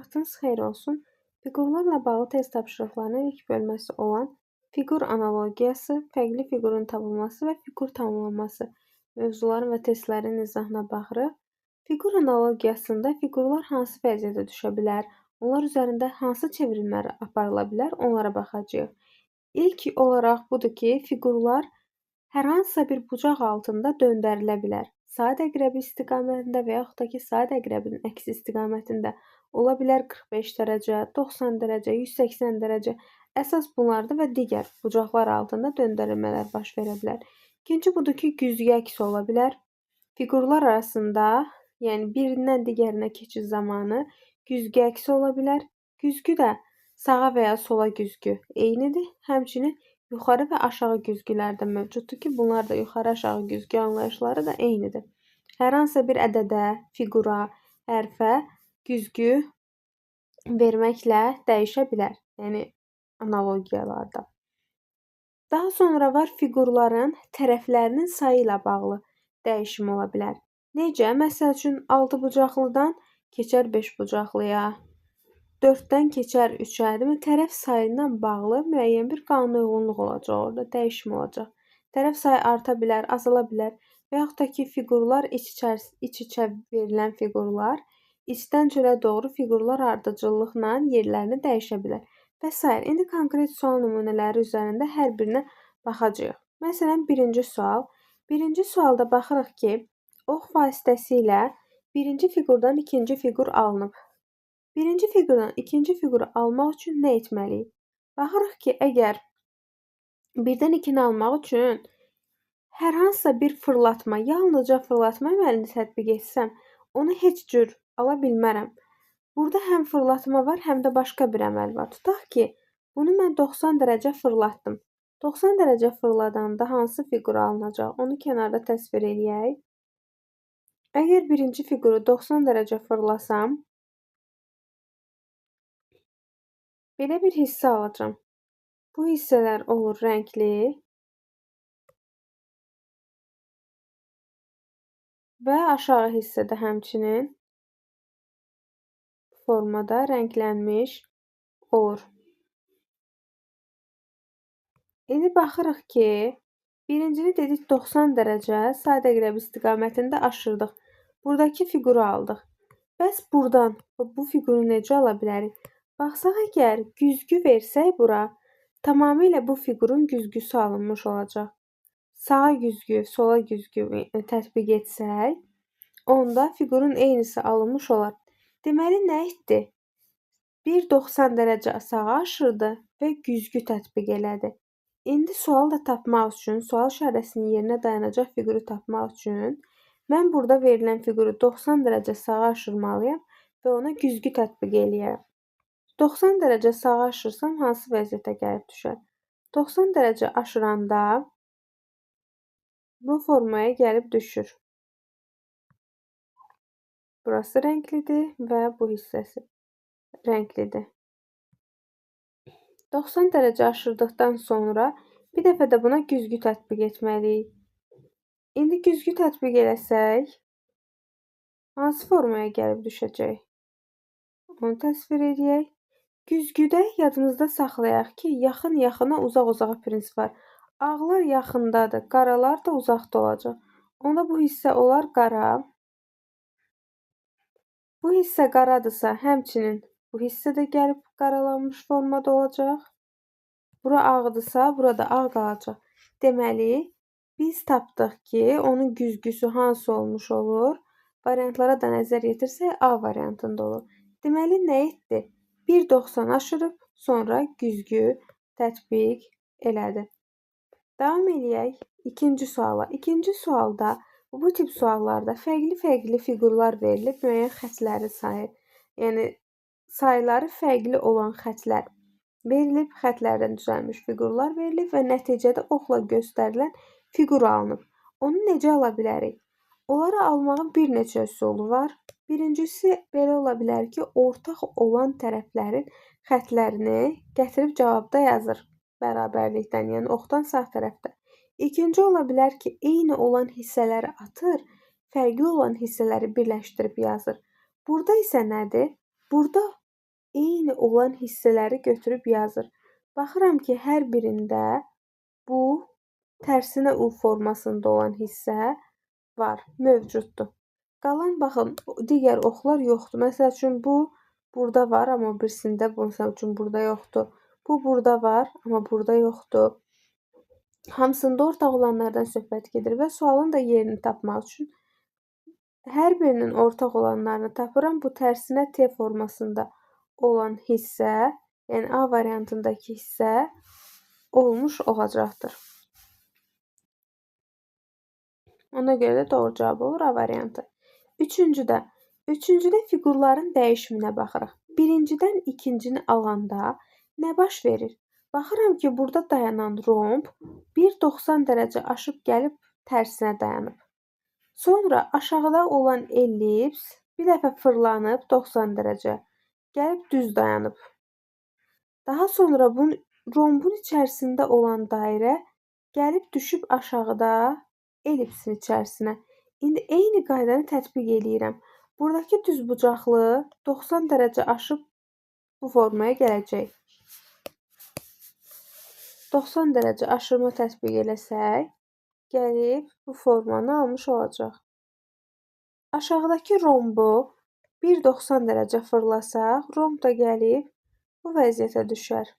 Vaxtınız xeyir olsun. Fiqurlarla bağlı test tapşırıqlarının ilk bölməsi olan fiqur analogiyası, fərqli fiqurun tapılması və fiqur tamamlanması mövzuların və testlərin izahına baxırıq. Fiqur analogiyasında fiqurlar hansı vəziyyətə düşə bilər, onlar üzərində hansı çevrilmələr aparıla bilər, onlara baxacağıq. İlk olaraq budur ki, fiqurlar hər hansısa bir bucaq altında döndərilə bilər. Saat əqrəbi istiqamətində və yaxud da ki, saat əqrəbinin əksi istiqamətində ola bilər 45 dərəcə, 90 dərəcə, 180 dərəcə. Əsas bunlardır və digər bucaqlar altında döndərilmələr baş verə bilər. İkinci budur ki, güzgü əksi ola bilər. Fiqurlar arasında, yəni birindən digərinə keçid zamanı güzgü əksi ola bilər. Güzgü də sağa və ya sola güzgü eynidir. Həmçinin yuxarı və aşağı güzgülər də mövcuddur ki, bunlar da yuxarı-aşağı güzgü anlayışları da eynidir. Hər hansısa bir ədədə, fiqura, hərfə güzgü verməklə dəyişə bilər. Yəni analogiyalarda. Daha sonra var fiqurların tərəflərinin sayı ilə bağlı dəyişim ola bilər. Necə? Məsəl üçün 6 bucaqlıdan keçər 5 bucaqlıya, 4-dən keçər 3-ə. Demək, tərəf sayı ilə bağlı müəyyən bir qanunauyğunluq olacaq orada, dəyişim olacaq. Tərəf sayı arta bilər, azala bilər və yaxud da ki, fiqurlar iç-içə verilən fiqurlar içdən çölə doğru fiqurlar ardıcıllıqla yerlərini dəyişə bilər və s. İndi konkret sual nümunələri üzərində hər birinə baxacağıq. Məsələn, birinci sual. Birinci sualda baxırıq ki, ox vasitəsilə birinci fiqurdan ikinci fiqur alınıb. Birinci fiqurdan ikinci fiquru almaq üçün nə etməliyik? Baxırıq ki, əgər birdən 2-ni almaq üçün hər hansısa bir fırlatma, yalnızca fırlatma əməlini tətbiq etsəm, onu heç cür ala bilmərəm. Burada həm fırlatma var, həm də başqa bir əməl var. Tutaq ki, bunu mən 90 dərəcə fırlatdım. 90 dərəcə fırladanda hansı fiqur alınacaq? Onu kənarda təsvir eləyək. Əgər birinci fiquru 90 dərəcə fırlasam, belə bir hissə alacağam. Bu hissələr olur rəngli və aşağı hissədə həmçinin formada rənglənmiş olur. İndi baxırıq ki, birincini dedik 90 dərəcə saat əqrəbi istiqamətində aşırdıq. Buradakı fiquru aldıq. Bəs buradan bu fiquru necə ala bilərik? Baxsaq əgər güzgü versək bura, tamamilə bu fiqurun güzgüsü alınmış olacaq. Sağa güzgü, sola güzgü tətbiq etsək, onda fiqurun eynisi alınmış olar. Deməli, nə etdi? 1,90 dərəcə sağa aşırdı və güzgü tətbiq elədi. İndi sual da tapmaq üçün, sual işarəsinin yerinə dayanacaq fiquru tapmaq üçün mən burada verilən fiquru 90 dərəcə sağa aşırmalıyam və ona güzgü tətbiq eləyərəm. 90 dərəcə sağa aşırsam hansı vəziyyətə gəlib düşər? 90 dərəcə aşıranda bu formaya gəlib düşür. Burası rənglidir və bu hissəsi rənglidir. 90 dərəcə aşırdıqdan sonra bir dəfə də buna güzgü tətbiq etməliyik. İndi güzgü tətbiq eləsək, hansı formaya gəlib düşəcək? Onu təsvir edək. Güzgüdə yadınızda saxlayaq ki, yaxın-yaxına, uzaq-uzağa prinsip var. Ağlar yaxındadır, qaralar da uzaqda olacaq. Onda bu hissə olar qara. Bu hissə qaradırsa, həmçinin bu hissə də gəlib qaralanmış formada olacaq. Bura ağdırsa, burada ağ qalacaq. Deməli, biz tapdıq ki, onun güzgüsü hansı olmuş olur? Variantlara da nəzər yetirsək, A variantında olur. Deməli, nə etdi? 1,90 aşırıb, sonra güzgü tətbiq elədi. Davam eləyək ikinci suala. İkinci sualda, bu tip suallarda fərqli-fərqli fiqurlar verilib, müəyyən xətləri sayı, yəni sayıları fərqli olan xətlər verilib, xətlərdən düzəlmiş fiqurlar verilib və nəticədə oxla göstərilən fiqur alınıb. Onu necə ala bilərik? Onları almağın bir neçə üsulu var. Birincisi belə ola bilər ki, ortaq olan tərəflərin xətlərini gətirib cavabda yazır bərabərlikdən, yəni oxdan sağ tərəfdə. İkinci ola bilər ki, eyni olan hissələri atır, fərqli olan hissələri birləşdirib yazır. Burada isə nədir? Burada eyni olan hissələri götürüb yazır. Baxıram ki, hər birində bu tərsinə U formasında olan hissə var, mövcuddur. Qalan baxın, digər oxlar yoxdur. Məsəl üçün bu burada var, amma birisində məsəl üçün burada yoxdur. Bu burada var, amma burada yoxdur. Hamısında ortaq olanlardan söhbət gedir və sualın da yerini tapmaq üçün hər birinin ortaq olanlarını tapıram. Bu tərsinə T formasında olan hissə, yəni A variantındakı hissə olmuş olacaqdır. Ona görə də doğru cavab olur A variantı. Üçüncüdə fiqurların dəyişiminə baxırıq. Birincidən ikincini alanda nə baş verir? Baxıram ki, burada dayanan romb 1,90 dərəcə aşıb gəlib tərsinə dayanıb. Sonra aşağıda olan ellips bir dəfə fırlanıb 90 dərəcə gəlib düz dayanıb. Daha sonra rombun içərisində olan dairə gəlib düşüb aşağıda ellipsin içərisinə. İndi eyni qaydanı tətbiq eləyirəm. Buradakı düzbucaqlı 90 dərəcə aşıb bu formaya gələcək. 90 dərəcə aşırma tətbiq eləsək, gəlib bu formanı almış olacaq. Aşağıdakı rombu 1,90 dərəcə fırlasaq, romb da gəlib bu vəziyyətə düşər.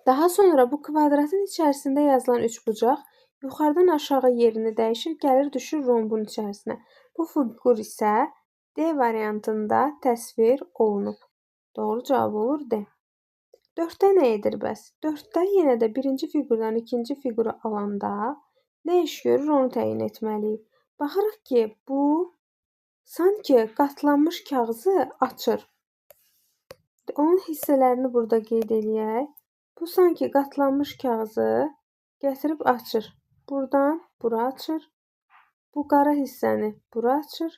Daha sonra bu kvadratın içərisində yazılan üçbucaq yuxarıdan aşağı yerini dəyişir, gəlir düşür rombun içərisinə. Bu fiqur isə D variantında təsvir olunub. Doğru cavab olur D. 4-də nə edir bəs? 4-də yenə də birinci fiqurdan ikinci fiquru alanda nə iş görür onu təyin etməliyik. Baxırıq ki, bu sanki qatlanmış kağızı açır. Onun hissələrini burada qeyd eləyək. Bu sanki qatlanmış kağızı gətirib açır. Buradan bura açır. Bu qara hissəni bura açır.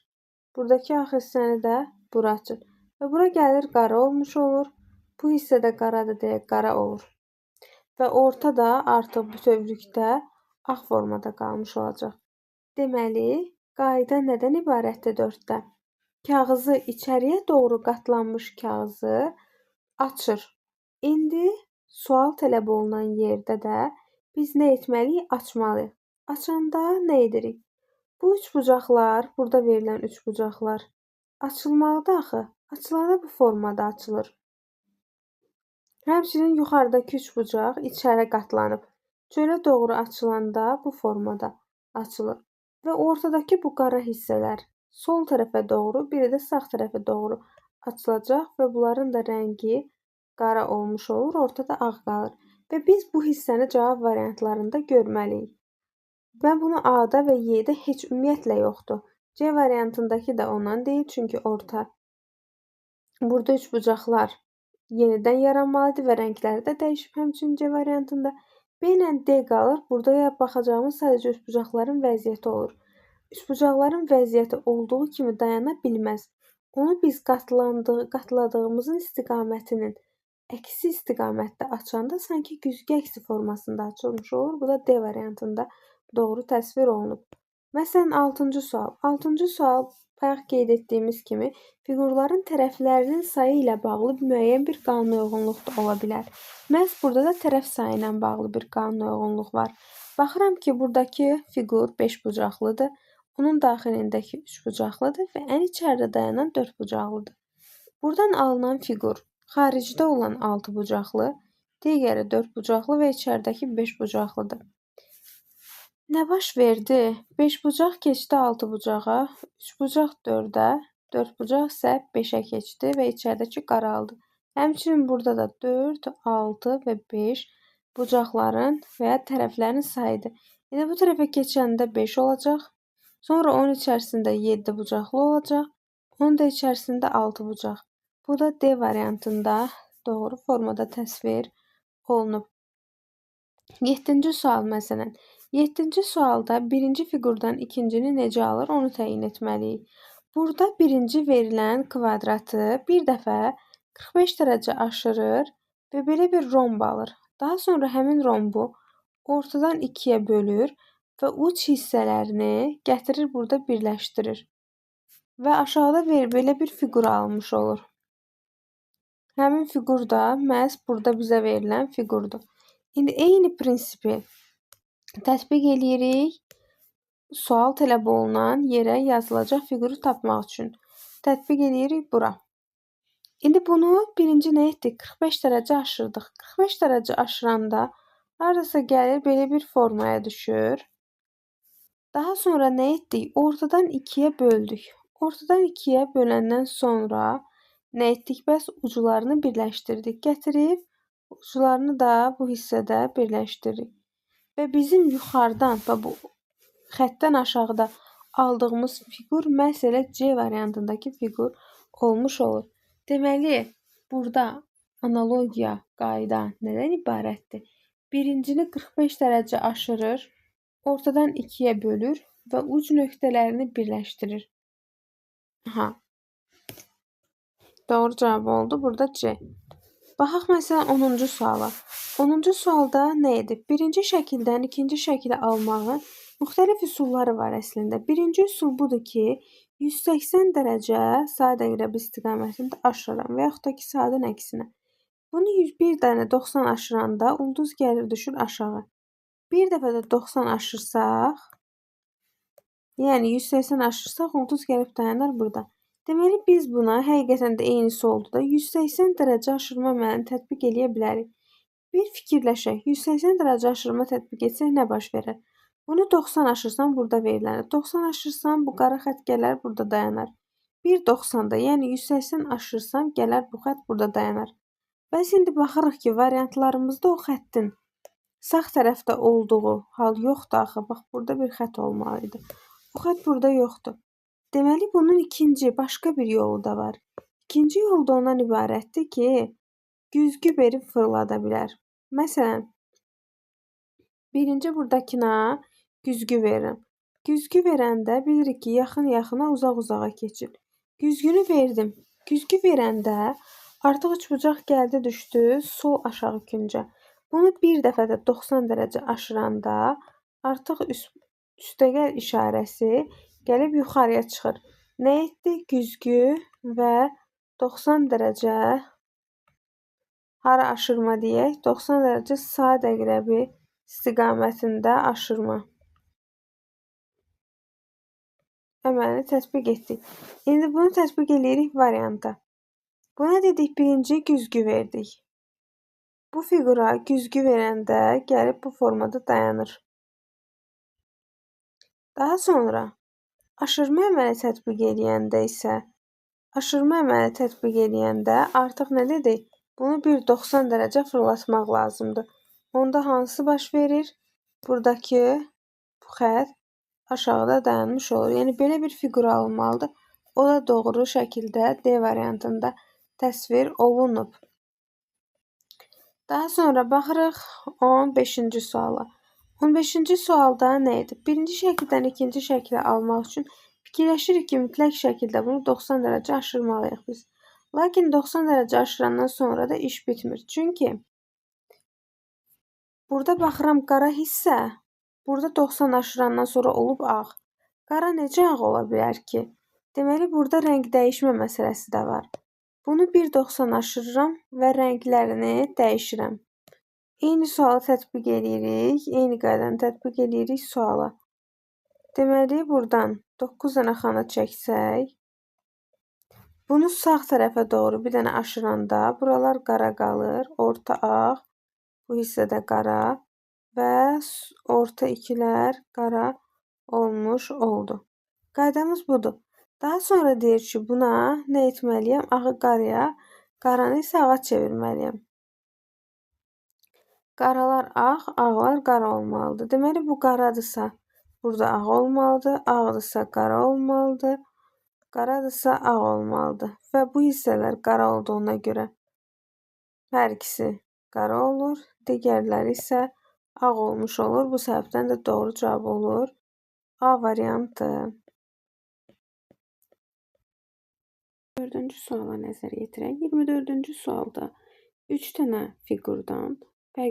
Buradakı ağ hissəni də bura açır. Və bura gəlir qara olmuş olur. Bu hissə də qaradır deyə qara olur. Və orta da artıq bütövlükdə ağ formada qalmış olacaq. Deməli, qayda nədən ibarətdir 4-də? Kağızı içəriyə doğru qatlanmış kağızı açır. İndi sual tələb olunan yerdə də biz nə etməliyik? Açmalıyıq. Açanda nə edirik? Bu üçbucaqlar, burada verilən üçbucaqlar açılmalıdır axı. Açılanda bu formada açılır. Həmçinin yuxarıdakı üçbucaq içəri qatlanıb. Çölə doğru açılanda bu formada açılır. Və ortadakı bu qara hissələr sol tərəfə doğru, biri də sağ tərəfə doğru açılacaq və bunların da rəngi qara olmuş olur, ortada ağ qalır. Və biz bu hissəni cavab variantlarında görməliyik. Və bunu A-da və Y-də heç ümumiyyətlə yoxdur. C variantındakı da ondan deyil, çünki orta. Burada üçbucaqlar yenidən yaranmalıdır və rəngləri də dəyişib həmçinin C variantında. B ilə D qalır. Burada baxacağımız sadəcə üçbucaqların vəziyyəti olur. Üçbucaqların vəziyyəti olduğu kimi dayana bilməz. Onu biz qatladığımızın istiqamətinin əksi istiqamətdə açanda sanki güzgü əksi formasında açılmış olur. Bu da D variantında doğru təsvir olunub. Məsələn, 6-cı sual. 6-cı sual bayaq qeyd etdiyimiz kimi fiqurların tərəflərinin sayı ilə bağlı müəyyən bir qanunauyğunluq da ola bilər. Məhz burada da tərəf sayı ilə bağlı bir qanunauyğunluq var. Baxıram ki, buradakı fiqur 5 bucaqlıdır. Onun daxilindəki 3 bucaqlıdır və ən içəridə dayanan 4 bucaqlıdır. Buradan alınan fiqur xaricdə olan 6 bucaqlı, digəri 4 bucaqlı və içəridəki 5 bucaqlıdır. Nə baş verdi? 5 bucaq keçdi 6 bucağa, 3 bucaq 4-ə, 4 bucaq isə 5-ə keçdi və içəridəki qaraldı. Həmçinin burada da 4, 6 və 5 bucaqların və ya tərəflərin sayıdır. Yəni bu tərəfə keçəndə 5 olacaq. Sonra onun içərisində 7 bucaqlı olacaq. Onun da içərisində 6 bucaq. Bu da D variantında doğru formada təsvir olunub. 7-ci sual məsələn. 7-ci sualda birinci fiqurdan ikincini necə alır onu təyin etməliyik. Burada birinci verilən kvadratı bir dəfə 45 dərəcə aşırır və belə bir romb alır. Daha sonra həmin rombu ortadan ikiyə bölür və uc hissələrini gətirir burada birləşdirir. Və aşağıda belə bir fiqur almış olur. Həmin fiqur da məhz burada bizə verilən fiqurdur. İndi eyni prinsipi tətbiq eləyirik. Sual tələb olunan yerə yazılacaq fiquru tapmaq üçün. Tətbiq eləyirik bura. İndi bunu birinci nə etdik? 45 dərəcə aşırdıq. 45 dərəcə aşıranda hardasa gəlir belə bir formaya düşür. Daha sonra nə etdik? Ortadan 2-yə böldük. Ortadan 2-yə böləndən sonra nə etdik? Bəs uclarını birləşdirdik. Gətirib uclarını da bu hissədə birləşdiririk. Və bizim yuxarıdan və bu xəttdən aşağıda aldığımız fiqur məhz elə C variantındakı fiqur olmuş olur. Deməli, burada analogiya, qayda nədən ibarətdir? Birincini 45 dərəcə aşırır, ortadan 2-yə bölür və uc nöqtələrini birləşdirir. Doğru cavab oldu burada C. Baxaq məsələn 10-cu suala. 10-cu sualda nə edib? Birinci şəkildən ikinci şəkili almağın müxtəlif üsulları var əslində. Birinci üsul budur ki, 180 dərəcə saat əqrəbi istiqamətində aşıram və yaxud da ki, saatın əksinə. Bunu 101 dənə 90 aşıranda ulduz gəlir düşür aşağı. Bir dəfə də 90 aşırsaq, yəni 180 aşırsaq ulduz gəlib dayanır burada. Deməli, biz buna həqiqətən də eynisi oldu da 180 dərəcə aşırma əməlini tətbiq eləyə bilərik. Bir fikirləşək, 180 dərəcə aşırma tətbiq etsək nə baş verər? Bunu 90 aşırsam burada verilənir. 90 aşırsam bu qara xətt gələr burada dayanar. Bir 90-da, yəni 180 aşırsam gələr bu xətt burada dayanar. Bəs indi baxırıq ki, variantlarımızda o xəttin sağ tərəfdə olduğu hal yoxdur axı. Bax, burada bir xətt olmalıydı. O xətt burada yoxdur. Deməli, bunun ikinci, başqa bir yolu da var. İkinci yol da ondan ibarətdir ki, güzgü verib fırlada bilər. Məsələn, birinci buradakına güzgü verirəm. Güzgü verəndə bilirik ki, yaxın-yaxına, uzaq-uzağa keçir. Güzgünü verdim. Güzgü verəndə artıq üçbucaq gəldi düşdü sol aşağı küncə. Bunu bir dəfə də 90 dərəcə aşıranda artıq üstəgəl işarəsi gəlib yuxarıya çıxır. Nə etdi? Güzgü və 90 dərəcə hara aşırma deyək? 90 dərəcə saat əqrəbi istiqamətində aşırma əməlini tətbiq etdik. İndi bunu tətbiq eləyirik varianta. Buna dedik, birinci güzgü verdik. Bu fiqura güzgü verəndə gəlib bu formada dayanır. Daha sonra aşırma əməli tətbiq eləyəndə artıq nə dedik? Bunu bir 90 dərəcə fırlatmaq lazımdır. Onda hansı baş verir? Buradakı bu xətt aşağıda dayanmış olur. Yəni, belə bir fiqur alınmalıdır. O da doğru şəkildə D variantında təsvir olunub. Daha sonra baxırıq 15-ci suala. 15-ci sualda nə edib? Birinci şəkildən ikinci şəkili almaq üçün fikirləşirik ki, mütləq şəkildə bunu 90 dərəcə aşırmalıyıq biz. Lakin 90 dərəcə aşırandan sonra da iş bitmir. Çünki burada baxıram qara hissə, burada 90 aşırandan sonra olub ağ. Qara necə ağ ola bilər ki? Deməli, burada rəng dəyişmə məsələsi də var. Bunu 1.90 aşırıram və rənglərini dəyişirəm. Eyni sualı tətbiq eləyirik, eyni qaydanı tətbiq eləyirik suala. Deməli, buradan 9 dənə xana çəksək, bunu sağ tərəfə doğru bir dənə aşıranda buralar qara qalır, orta ağ, bu hissədə qara və orta ikilər qara olmuş oldu. Qaydamız budur. Daha sonra deyir ki, buna nə etməliyəm? Ağı qaraya, qaranı isə ağa çevirməliyəm. Qaralar ağ, ağlar qara olmalıdır. Deməli, bu qaradırsa burada ağ olmalıdır, ağdırsa qara olmalıdır, qaradırsa ağ olmalıdır. Və bu hissələr qara olduğuna görə hər ikisi qara olur, digərləri isə ağ olmuş olur. Bu səbəbdən də doğru cavab olur A variantı. 24-cü suala nəzər yetirək. 24-cü sualda 3 dənə fiqurdan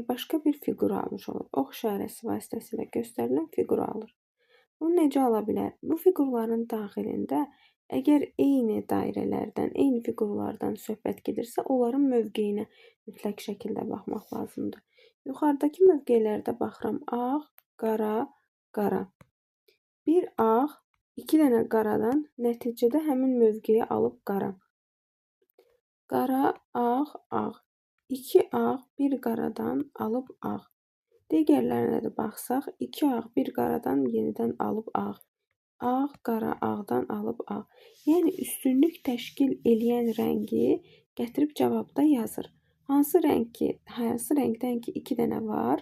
başqa bir fiqur almış olur. Ox işarəsi vasitəsilə göstərilən fiqur alır. Bunu necə ala bilər? Bu fiqurların daxilində Əgər eyni dairələrdən, eyni fiqurlardan söhbət gedirsə, onların mövqeyinə mütləq şəkildə baxmaq lazımdır. Yuxarıdakı mövqelərdə baxıram. Ağ, qara, qara. Bir ağ, 2 dənə qaradan nəticədə həmin mövqeyi alıb qara. Qara, ağ, ağ. 2 ağ, 1 qaradan alıb ağ. Digərlərinə də baxsaq, 2 ağ, 1 qaradan yenidən alıb ağ. Ağ, qara, ağdan alıb ağ. Yəni üstünlük təşkil eləyən rəngi gətirib cavabda yazır. Hansı rəngdən ki 2 dənə var,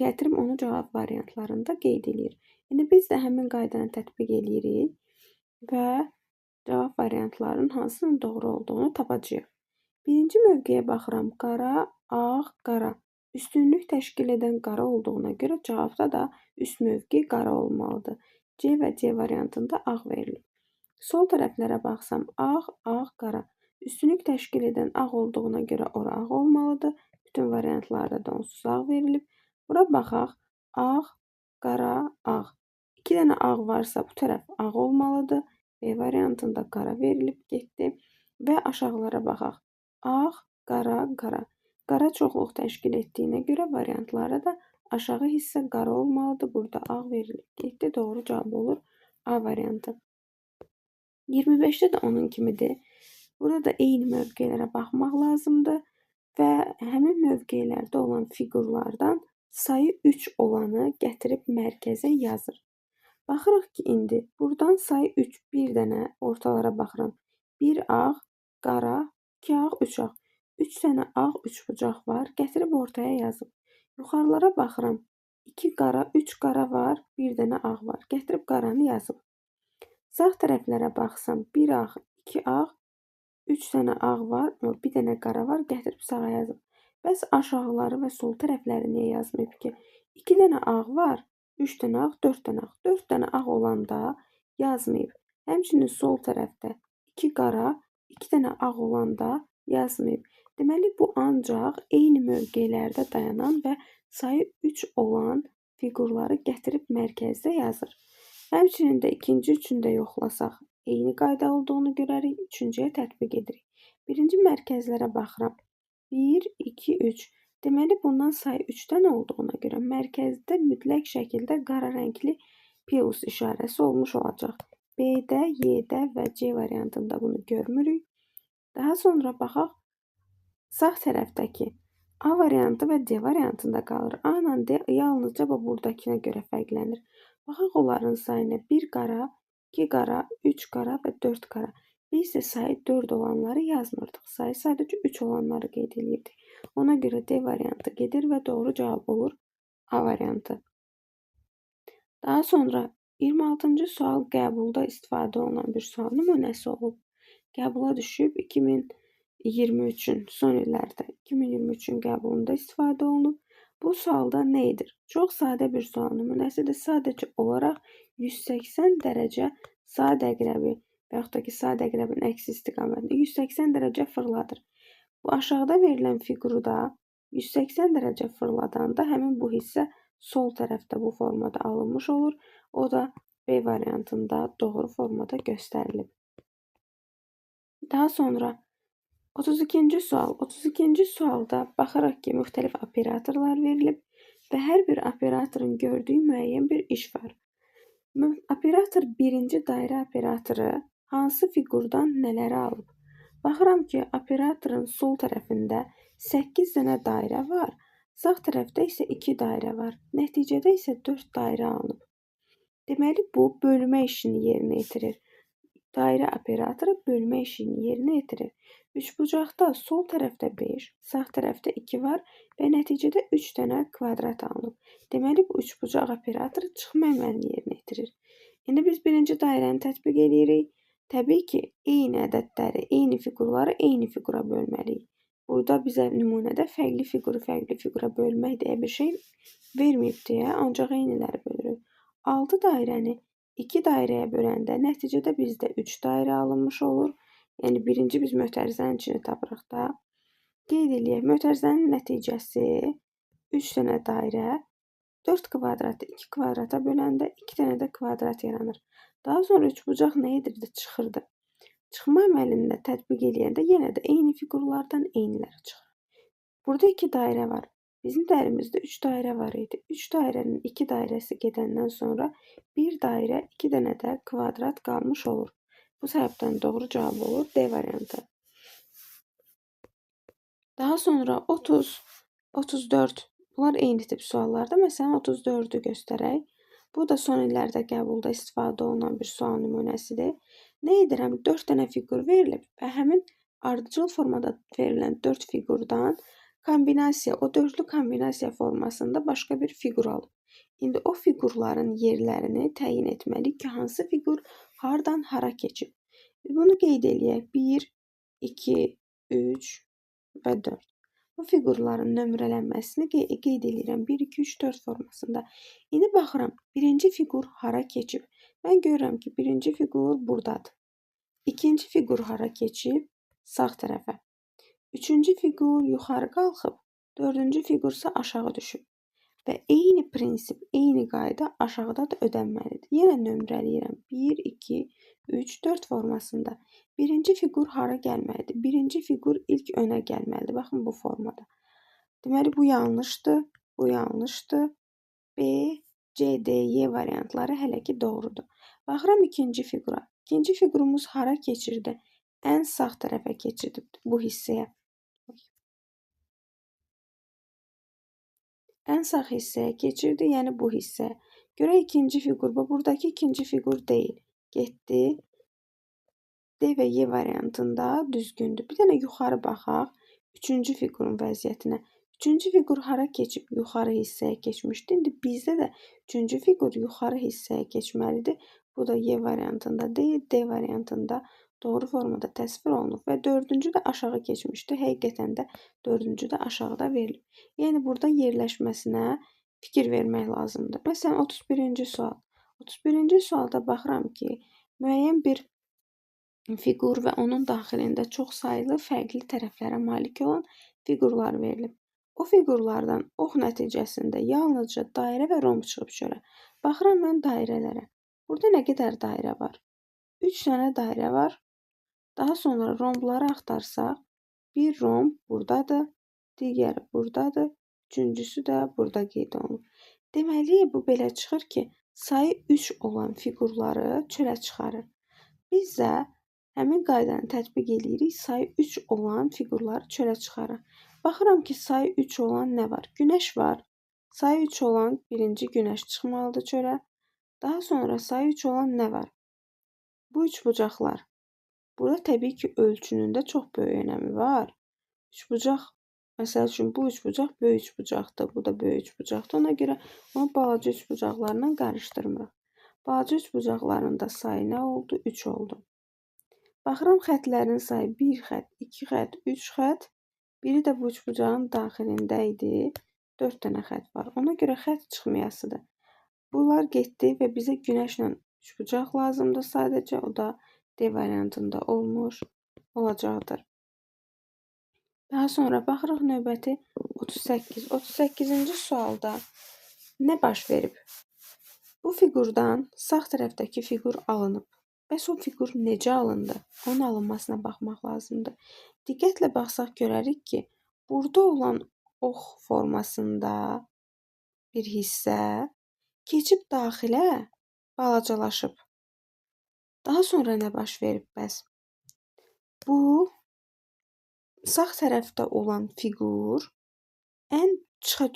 gətirib onu cavab variantlarında qeyd eləyir. İndi biz də həmin qaydanı tətbiq eləyirik və cavab variantlarının hansının doğru olduğunu tapacağıq. Birinci mövqeyə baxıram. Qara, ağ, qara. Üstünlük təşkil edən qara olduğuna görə cavabda da üst mövqe qara olmalıdır. C və C variantında ağ verilib. Sol tərəflərə baxsam, ağ, ağ, qara. Üstünlük təşkil edən ağ olduğuna görə ora ağ olmalıdır. Bütün variantlarda da onsuz ağ verilib. Bura baxaq, ağ, qara, ağ. 2 dənə ağ varsa bu tərəf ağ olmalıdır. B variantında qara verilib getdi. Və aşağılara baxaq. Ağ, qara, qara. Qara çoxluq təşkil etdiyinə görə variantlarda da aşağı hissə qara olmalıdır. Burada ağ verilib getdi. Doğru cavab olur A variantı. 25-də də onun kimidir. Burada da eyni mövqelərə baxmaq lazımdır və həmin mövqelərdə olan fiqurlardan sayı 3 olanı gətirib mərkəzə yazır. Baxırıq ki, indi buradan sayı 3, bir dənə ortalara baxıram. 1 ağ, qara, 2 ağ, 3 ağ. 3 dənə ağ, 3 bucaq var. Gətirib ortaya yazıb. Yuxarılara baxıram. 2 qara, 3 qara var, bir dənə ağ var. Gətirib qaranı yazıb. Sağ tərəflərə baxsam, 1 ağ, 2 ağ, 3 dənə ağ var, amma bir dənə qara var, gətirib sağa yazıb. Bəs aşağıları və sol tərəfləri niyə yazmayıb ki? 2 dənə ağ var, 3 dənə ağ, 4 dənə ağ. 4 dənə ağ olanda yazmayıb. Həmçinin sol tərəfdə 2 qara, 2 dənə ağ olanda yazmayıb. Deməli, bu ancaq eyni mövqelərdə dayanan və sayı 3 olan fiqurları gətirib mərkəzdə yazır. Həmçinin də ikinci üçün də yoxlasaq, eyni qayda olduğunu görərik, üçüncüyə tətbiq edirik. Birinci mərkəzlərə baxıram. 1, 2, 3. Deməli, bundan sayı 3-dən olduğuna görə mərkəzdə mütləq şəkildə qara rəngli plus işarəsi olmuş olacaq. B-də, Y-də və C variantında bunu görmürük. Daha sonra baxaq, sağ tərəfdəki A variantı və D variantında qalır. A ilə D yalnızca buradakına görə fərqlənir. Baxaq onların sayına 1 qara, 2 qara, 3 qara və 4 qara. Biz də sayı 4 olanları yazmırdıq. Sayı sadəcə 3 olanları qeyd edirdik. Ona görə D variantı gedir və doğru cavab olur A variantı. Daha sonra 26-cı sual qəbulda istifadə olunan bir sual nümunəsi olub. Qəbula düşüb 2023-ün son illərdə 2023-ün qəbulunda istifadə olunub. Bu sualda nə edir? Çox sadə bir sual nümunəsidir. Sadəcə olaraq 180 dərəcə saat əqrəbi və yaxud da ki, saat əqrəbin əks istiqamətində 180 dərəcə fırladır. Bu aşağıda verilən fiquru da 180 dərəcə fırladanda həmin bu hissə sol tərəfdə bu formada alınmış olur. O da B variantında doğru formada göstərilib. Daha sonra 32-ci sual. 32-ci sualda baxırıq ki, müxtəlif operatorlar verilib və hər bir operatorun gördüyü müəyyən bir iş var. Operator birinci dairə operatoru hansı fiqurdan nələri alıb? Baxıram ki, operatorun sol tərəfində 8 dənə dairə var, sağ tərəfdə isə 2 dairə var. Nəticədə isə 4 dairə alınıb. Deməli, bu bölmə işini yerinə yetirir. Dairə operatoru bölmə işini yerinə yetirir. Üçbucaqda sol tərəfdə 5, sağ tərəfdə 2 var və nəticədə 3 dənə kvadrat alınıb. Deməli, bu üçbucaq operatoru çıxma əməlini yerinə yetirir. İndi biz birinci dairəni tətbiq edirik. Təbii ki, eyni ədədləri, eyni fiqurları eyni fiqura bölməliyik. Burada bizə nümunədə fərqli fiqura bölmək deyə bir şey verməyib deyə, ancaq eyniləri bölürük. 6 dairəni 2 dairəyə böləndə nəticədə bizdə 3 dairə alınmış olur. Yəni, birinci biz mötərizənin içini tapırıq da. Qeyd eləyək, mötərizənin nəticəsi 3 dənə dairə, 4 kvadratı 2 kvadrata böləndə 2 dənə də kvadrat yaranır. Daha sonra üçbucaq nə edirdi? Çıxırdı. Çıxma əməlini də tətbiq eləyəndə yenə də eyni fiqurlardan eyniləri çıxır. Burada 2 dairə var. Bizim dərimizdə 3 dairə var idi. 3 dairənin 2 dairəsi gedəndən sonra 1 dairə, 2 dənə də kvadrat qalmış olur. Bu səbəbdən doğru cavab olur D variantı. Daha sonra 30, 34. Bunlar eyni tip suallardır. Məsələn, 34-ü göstərək. Bu da son illərdə qəbulda istifadə olunan bir sual nümunəsidir. Nə edirəm? 4 dənə fiqur verilib və həmin ardıcıl formada verilən 4 fiqurdan kombinasiya, o dördlü kombinasiya formasında başqa bir fiqur alıb. İndi o fiqurların yerlərini təyin etməliyik ki, hansı fiqur hardan hara keçib. Bunu qeyd eləyək. 1, 2, 3 və 4. Bu fiqurların nömrələnməsini qeyd edirəm. 1, 2, 3, 4 formasında. İndi baxıram, birinci fiqur hara keçib. Mən görürəm ki, birinci fiqur buradadır. İkinci fiqur hara keçib? Sağ tərəfə. Üçüncü fiqur yuxarı qalxıb. Dördüncü fiqursa aşağı düşüb. Və eyni prinsip, eyni qayda aşağıda da ödənməlidir. Yenə nömrələyirəm. 1, 2, 3, 4 formasında. Birinci fiqur hara gəlməlidir? Birinci fiqur ilk önə gəlməlidir. Baxın bu formada. Deməli, bu yanlışdır, bu yanlışdır. B, C, D, Y variantları hələ ki doğrudur. Baxıram ikinci fiqura. İkinci fiqurumuz hara keçirdi? Ən sağ tərəfə keçirdi bu hissəyə. Ən sağ hissəyə keçirdi, yəni bu hissəyə. Görək ikinci fiqur, buradakı ikinci fiqur deyil. Getdi. D və Y variantında düzgündür. Bir dənə yuxarı baxaq. Üçüncü fiqurun vəziyyətinə. Üçüncü fiqur hara keçib? Yuxarı hissəyə keçmişdi. İndi bizdə də üçüncü fiqur yuxarı hissəyə keçməlidir. Bu da Y variantında deyil, D variantında doğru formada təsvir olunub və dördüncü də aşağı keçmişdi. Həqiqətən də dördüncü də aşağıda verilib. Yəni burada yerləşməsinə fikir vermək lazımdır. Məsələn, 31-ci sual. 31-ci sualda baxıram ki, müəyyən bir fiqur və onun daxilində çox saylı fərqli tərəflərə malik olan fiqurlar verilib. O fiqurlardan ox nəticəsində yalnızca dairə və romb çıxıb çölə. Baxıram mən dairələrə. Burada nə qədər dairə var? 3 dənə dairə var. Daha sonra rombları axtarsaq, bir romb buradadır, digəri buradadır, üçüncüsü də burada qeyd olunub. Deməli, bu belə çıxır ki, sayı 3 olan fiqurları çölə çıxarır. Biz də həmin qaydanı tətbiq edirik, sayı 3 olan fiqurları çölə çıxarır. Baxıram ki, sayı 3 olan nə var? Günəş var. Sayı 3 olan birinci günəş çıxmalıdır çölə. Daha sonra sayı 3 olan nə var? Bu üçbucaqlar. Burada təbii ki, ölçünün də çox böyük önəmi var. Üçbucaq, məsəl üçün bu üçbucaq böyük üçbucaqdır, bu da böyük üçbucaqdır. Ona görə onu balaca üçbucaqlarla qarışdırmırıq. Balaca üçbucaqların da sayı nə oldu? 3 oldu. Baxıram xətlərin sayı 1 xət, 2 xət, 3 xət. Biri də bu üçbucağın daxilində idi. 4 dənə xət var. Ona görə xət çıxmayasıdır. Bunlar getdi və bizə günəşlə üçbucaq lazımdır sadəcə. O da D variantında olmuş olacaqdır. Daha sonra baxırıq növbəti 38. 38-ci sualda nə baş verib? Bu fiqurdan sağ tərəfdəki fiqur alınıb. Bəs o fiqur necə alındı? Onun alınmasına baxmaq lazımdır. Diqqətlə baxsaq görərik ki, burada olan ox formasında bir hissə keçib daxilə balacalaşıb. Daha sonra nə baş verib bəs? Bu sağ tərəfdə olan fiqur ən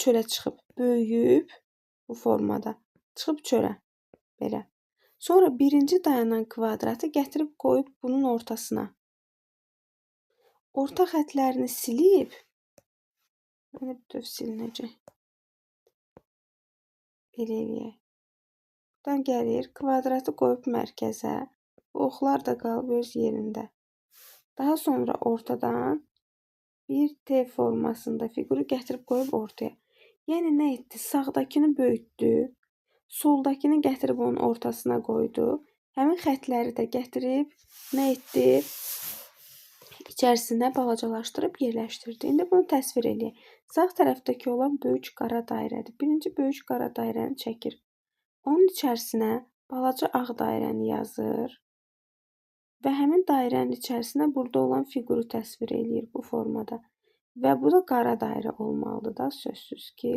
çölə çıxıb, böyüyüb bu formada. Çıxıb çölə, belə. Sonra birinci dayanan kvadratı gətirib qoyub bunun ortasına. Orta xətlərini silib, mənə bütöv silinəcək. Belə eləyək. Buradan gəlir, kvadratı qoyub mərkəzə. Bu oxlar da qalıb öz yerində. Daha sonra ortadan bir T formasında fiquru gətirib qoyub ortaya. Yəni nə etdi? Sağdakını böyütdü. Soldakını gətirib onun ortasına qoydu. Həmin xətləri də gətirib nə etdi? İçərisinə balacalaşdırıb yerləşdirdi. İndi bunu təsvir edək. Sağ tərəfdəki olan böyük qara dairədir. Birinci böyük qara dairəni çəkir. Onun içərisinə balaca ağ dairəni yazır. və həmin dairənin içərisinə burada olan fiquru təsvir eləyir bu formada. Və bu da qara dairə olmalıdır da, sözsüz ki.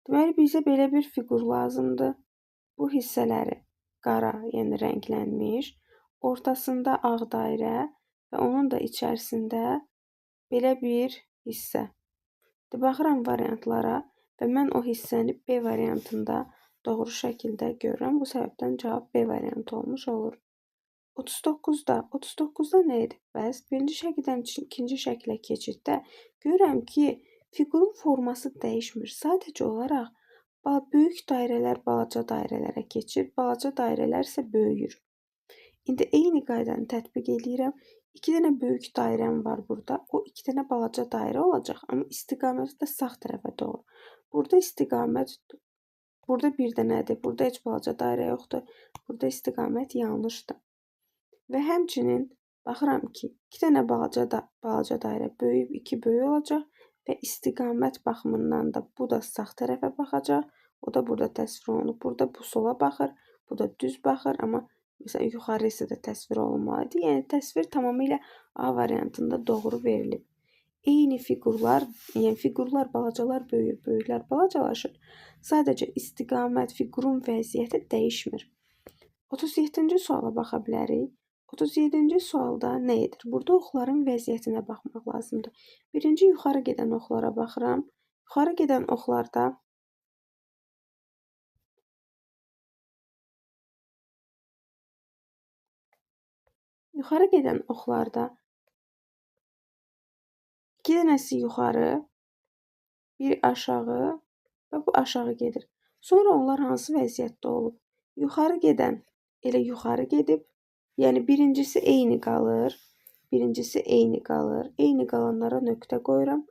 Deməli, bizə belə bir fiqur lazımdır. Bu hissələri qara, yəni rənglənmiş, ortasında ağ dairə və onun da içərisində belə bir hissə. Baxıram variantlara və mən o hissəni B variantında doğru şəkildə görürəm. Bu səbəbdən cavab B variantı olmuş olur. 39-da nə edib bəs? Birinci şəkildən ikinci şəklə keçiddə görürəm ki, fiqurun forması dəyişmir. Sadəcə olaraq böyük dairələr balaca dairələrə keçir, balaca dairələr isə böyüyür. İndi eyni qaydanı tətbiq edirəm. 2 dənə böyük dairəm var burada. O 2 dənə balaca dairə olacaq, amma istiqaməti də sağ tərəfə doğru. Burada istiqamət burada bir dənədir. Burada heç balaca dairə yoxdur. Burada istiqamət yanlışdır. Və həmçinin baxıram ki, 2 dənə balaca dairə böyüyüb 2 böyük olacaq və istiqamət baxımından da bu da sağ tərəfə baxacaq. O da burada təsvir olunub. Burada bu sola baxır, bu da düz baxır, amma məsələn, yuxarı hissədə təsvir olunmalıdır. Yəni, təsvir tamamilə A variantında doğru verilib. Eyni fiqurlar, yəni fiqurlar balacalar böyüyür, böyüklər balacalaşır. Sadəcə istiqamət, fiqurun vəziyyəti dəyişmir. 37-ci suala baxa bilərik. 37-ci sualda nə edir? Burada oxların vəziyyətinə baxmaq lazımdır. Birinci yuxarı gedən oxlara baxıram. Yuxarı gedən oxlarda iki dənəsi yuxarı, biri aşağı və bu aşağı gedir. Sonra onlar hansı vəziyyətdə olub? Yuxarı gedən elə yuxarı gedib, yəni birincisi eyni qalır, eyni qalanlara nöqtə qoyuram,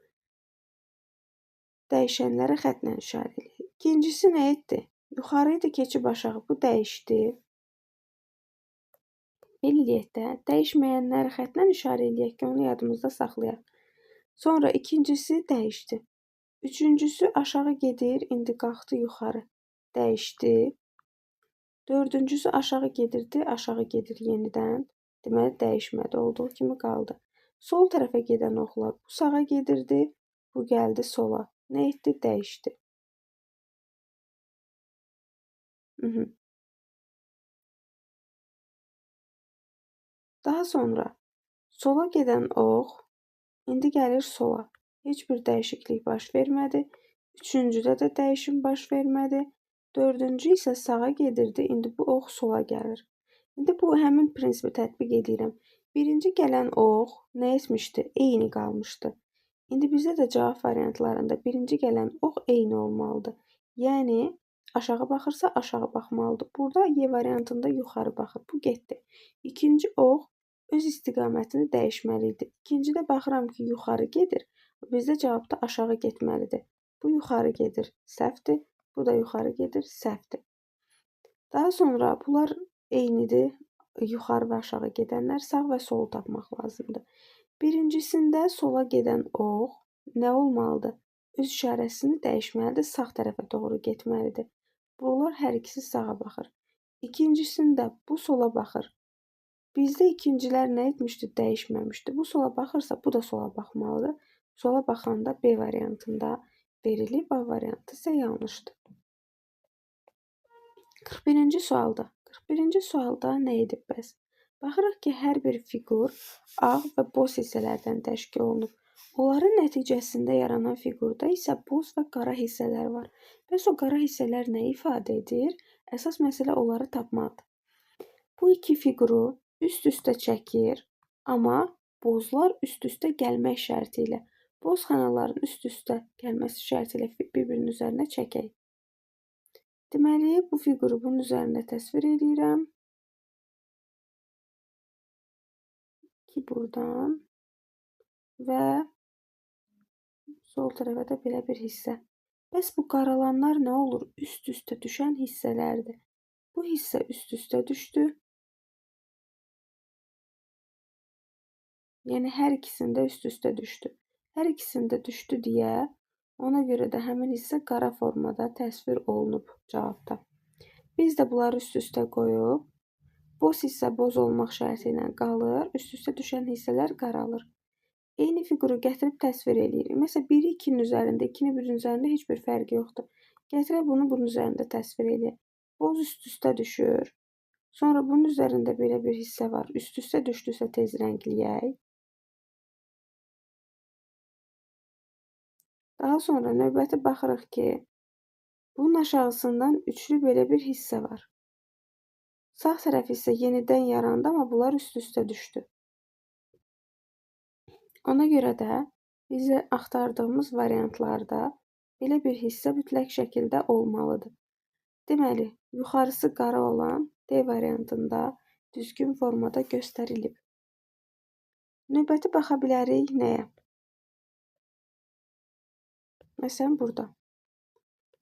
dəyişənlərə xətlə işarə edir. İkincisi nə etdi? Yuxarı idi, keçib aşağı, bu dəyişdi. Belə eləyək də, dəyişməyənləri xətlə işarə eləyək ki, onu yadımızda saxlayaq. Sonra ikincisi dəyişdi. Üçüncüsü aşağı gedir, indi qalxdı yuxarı. Dəyişdi. Dördüncüsü aşağı gedirdi, aşağı gedir yenidən. Deməli, dəyişmədi, olduğu kimi qaldı. Sol tərəfə gedən oxlar bu sağa gedirdi, bu gəldi sola. Nə etdi? Dəyişdi. Daha sonra sola gedən ox indi gəlir sola. Heç bir dəyişiklik baş vermədi. Üçüncüdə də dəyişim baş vermədi. Dördüncü isə sağa gedirdi. İndi bu ox sola gəlir. İndi bu həmin prinsipi tətbiq edirəm. Birinci gələn ox nə etmişdi? Eyni qalmışdı. İndi bizdə də cavab variantlarında birinci gələn ox eyni olmalıdır. Yəni aşağı baxırsa aşağı baxmalıdır. Burada Y variantında yuxarı baxır. Bu getdi. İkinci ox öz istiqamətini dəyişməli idi. İkincidə baxıram ki, yuxarı gedir. Bizdə cavabda aşağı getməlidir. Bu yuxarı gedir, səhvdir. Bu da yuxarı gedir, səhvdir. Daha sonra bunlar eynidir. Yuxarı və aşağı gedənlər sağ və sol tapmaq lazımdır. Birincisində sola gedən ox nə olmalıdır? Öz işarəsini dəyişməlidir, sağ tərəfə doğru getməlidir. Bunlar hər ikisi sağa baxır. İkincisində bu sola baxır. Bizdə ikincilər nə etmişdi? Dəyişməmişdi. Bu sola baxırsa, bu da sola baxmalıdır. Sola baxanda B variantında verilib, A variantı isə yanlışdır. 41-ci sualda. 41-ci sualda nə edib bəs? Baxırıq ki, hər bir fiqur ağ və boz hissələrdən təşkil olunub. Onların nəticəsində yaranan fiqurda isə boz və qara hissələr var. Bəs o qara hissələr nə ifadə edir? Əsas məsələ onları tapmaqdır. Bu iki fiquru üst-üstə çəkir, amma bozlar üst-üstə gəlmək şərti ilə. Boz xanaların üst-üstə gəlməsi şərti ilə bir-birinin üzərinə çəkək. Deməli, bu fiquru bunun üzərində təsvir edirəm. Ki, buradan və sol tərəfə də belə bir hissə. Bəs bu qaralanlar nə olur? Üst-üstə düşən hissələrdir. Bu hissə üst-üstə düşdü. Yəni, hər ikisində üst-üstə düşdü. Hər ikisində düşdü deyə, ona görə də həmin hissə qara formada təsvir olunub cavabda. Biz də bunları üst-üstə qoyub, boz hissə boz olmaq şərti ilə qalır, üst-üstə düşən hissələr qaralır. Eyni fiquru gətirib təsvir eləyirik. Məsələn, 1-i 2-nin üzərində, 2-ni 1-in üzərində heç bir fərqi yoxdur. Gətirək bunu bunun üzərində təsvir eləyək. Boz üst-üstə düşür. Sonra bunun üzərində belə bir hissə var. Üst-üstə düşdüsə tez rəngləyək. Daha sonra növbəti baxırıq ki, bunun aşağısından üçlü belə bir hissə var. Sağ tərəf isə yenidən yarandı, amma bunlar üst-üstə düşdü. Ona görə də bizə axtardığımız variantlarda belə bir hissə mütləq şəkildə olmalıdır. Deməli, yuxarısı qara olan D variantında düzgün formada göstərilib. Növbəti baxa bilərik nəyə? Məsələn, burada.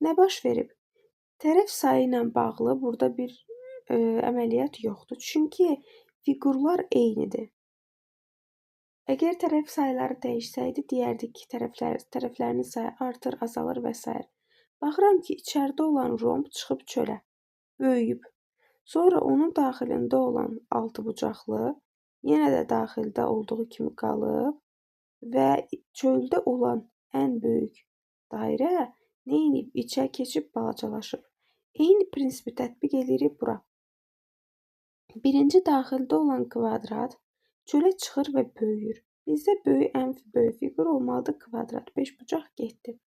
Nə baş verib? Tərəf sayı ilə bağlı burada bir əməliyyat yoxdur. Çünki fiqurlar eynidir. Əgər tərəf sayıları dəyişsəydi, deyərdik ki, tərəflərinin sayı artır, azalır və s. Baxıram ki, içəridə olan romb çıxıb çölə, böyüyüb. Sonra onun daxilində olan altıbucaqlı yenə də daxildə olduğu kimi qalıb və çöldə olan ən böyük dairə neyinib? İçə keçib balacalaşıb. Eyni prinsipi tətbiq edirik bura. Birinci daxildə olan kvadrat çölə çıxır və böyüyür. Bizdə ən böyük fiqur olmalıdır kvadrat. Beşbucaq getdi.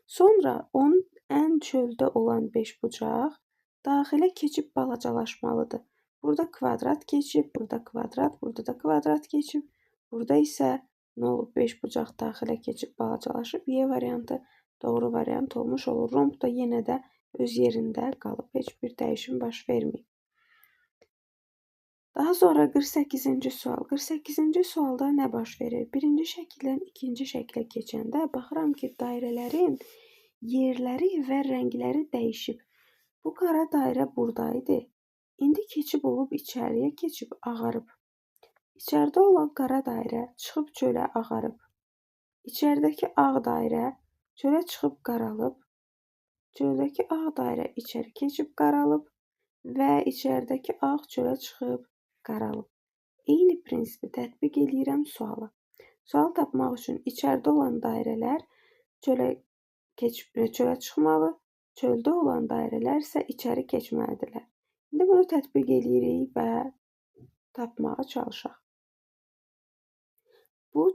Sonra onun ən çöldə olan beşbucaq daxilə keçib balacalaşmalıdır. Burada kvadrat keçib, burada kvadrat, burada da kvadrat keçib. Burada isə nə olub? Beşbucaq daxilə keçib balacalaşıb. Y variantı doğru variant olmuş olur. Romb da yenə də öz yerində qalıb. Heç bir dəyişim baş verməyib. Daha sonra 48-ci sual. 48-ci sualda nə baş verir? Birinci şəkildən ikinci şəklə keçəndə baxıram ki, dairələrin yerləri və rəngləri dəyişib. Bu qara dairə buradaydı. İndi keçib olub içəriyə keçib ağarıb. İçəridə olan qara dairə çıxıb çölə ağarıb. İçəridəki ağ dairə çölə çıxıb qaralıb. Çöldəki ağ dairə içəri keçib qaralıb və içəridəki ağ çölə çıxıb qaralıb. Eyni prinsipi tətbiq edirəm suala. Sual tapmaq üçün içəridə olan dairələr çölə çıxmalı, çöldə olan dairələr isə içəri keçməlidirlər. İndi bunu tətbiq edirik və tapmağa çalışaq. Bu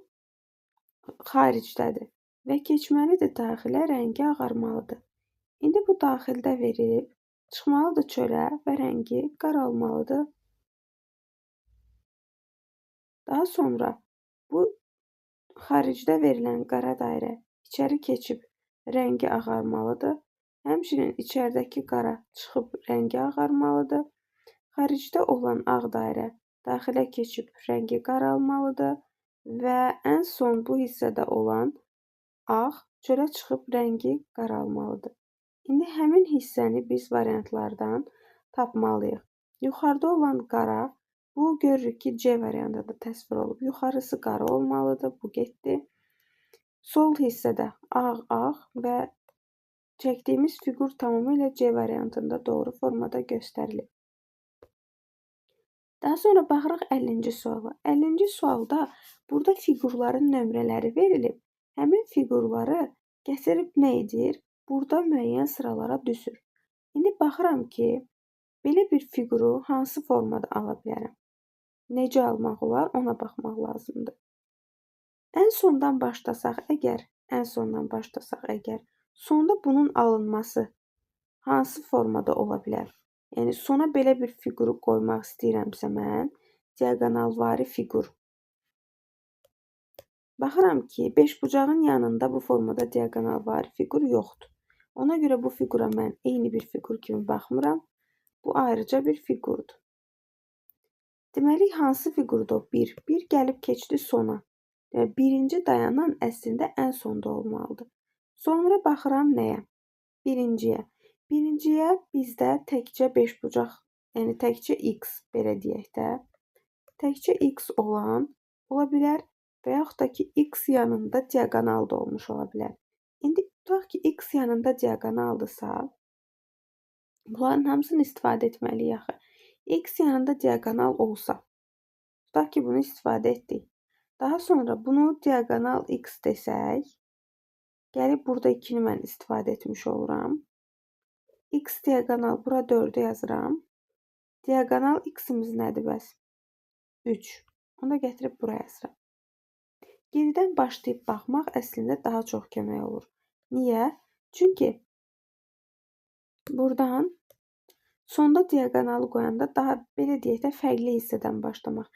xaricdədir və keçməlidir daxilə, rəngi ağarmalıdır. İndi bu daxildə verilib, çıxmalıdır çölə və rəngi qaralmalıdır. Daha sonra bu xaricdə verilən qara dairə içəri keçib rəngi ağarmalıdır. Həmçinin içəridəki qara çıxıb rəngi ağarmalıdır. Xaricdə olan ağ dairə daxilə keçib rəngi qaralmalıdır və ən son bu hissədə olan ağ çölə çıxıb rəngi qaralmalıdır. İndi həmin hissəni biz variantlardan tapmalıyıq. Yuxarıda olan qara, bu görürük ki, C variantında təsvir olub. Yuxarısı qara olmalıdır, bu getdi. Sol hissədə ağ və çəkdiyimiz fiqur tamamilə C variantında doğru formada göstərilib. Daha sonra baxırıq 50-ci suala. 50-ci sualda burada fiqurların nömrələri verilib. Həmin fiqurları gətirib nə edir? Burada müəyyən sıralara düzür. İndi baxıram ki, belə bir fiquru hansı formada ala bilərəm? Necə almaq olar? Ona baxmaq lazımdır. Ən sondan başlasaq əgər, sonda bunun alınması hansı formada ola bilər? Yəni, sona belə bir fiquru qoymaq istəyirəmsə mən, diaqonalvari fiqur. Baxıram ki, beşbucağın yanında bu formada diaqonalvari fiqur yoxdur. Ona görə bu fiqura mən eyni bir fiqur kimi baxmıram. Bu ayrıca bir fiqurdur. Deməli, hansı fiqurdur? 1. 1 gəlib keçdi sona. Birinci dayanan əslində ən sonda olmalıdır. Sonra baxıram nəyə? Birinciyə. Birinciyə bizdə təkcə beşbucaq, yəni təkcə x belə deyək də. Təkcə x olan ola bilər və yaxud da ki, x yanında diaqonal da olmuş ola bilər. İndi tutaq ki, x yanında diaqonaldırsa, bunların hamısını istifadə etməliyik axı. X yanında diagonal olsa, tutaq ki bunu istifadə etdik. Daha sonra bunu diagonal x desək, gəlib burada 2-ni mən istifadə etmiş oluram. X diagonal bura 4-ü yazıram. Diagonal x-imiz nədir bəs? 3. Onu da gətirib buraya yazıram. Geridən başlayıb baxmaq əslində daha çox kömək olur. Niyə? Çünki buradan sonda diagonalı qoyanda daha belə deyək də fərqli hissədən başlamaq.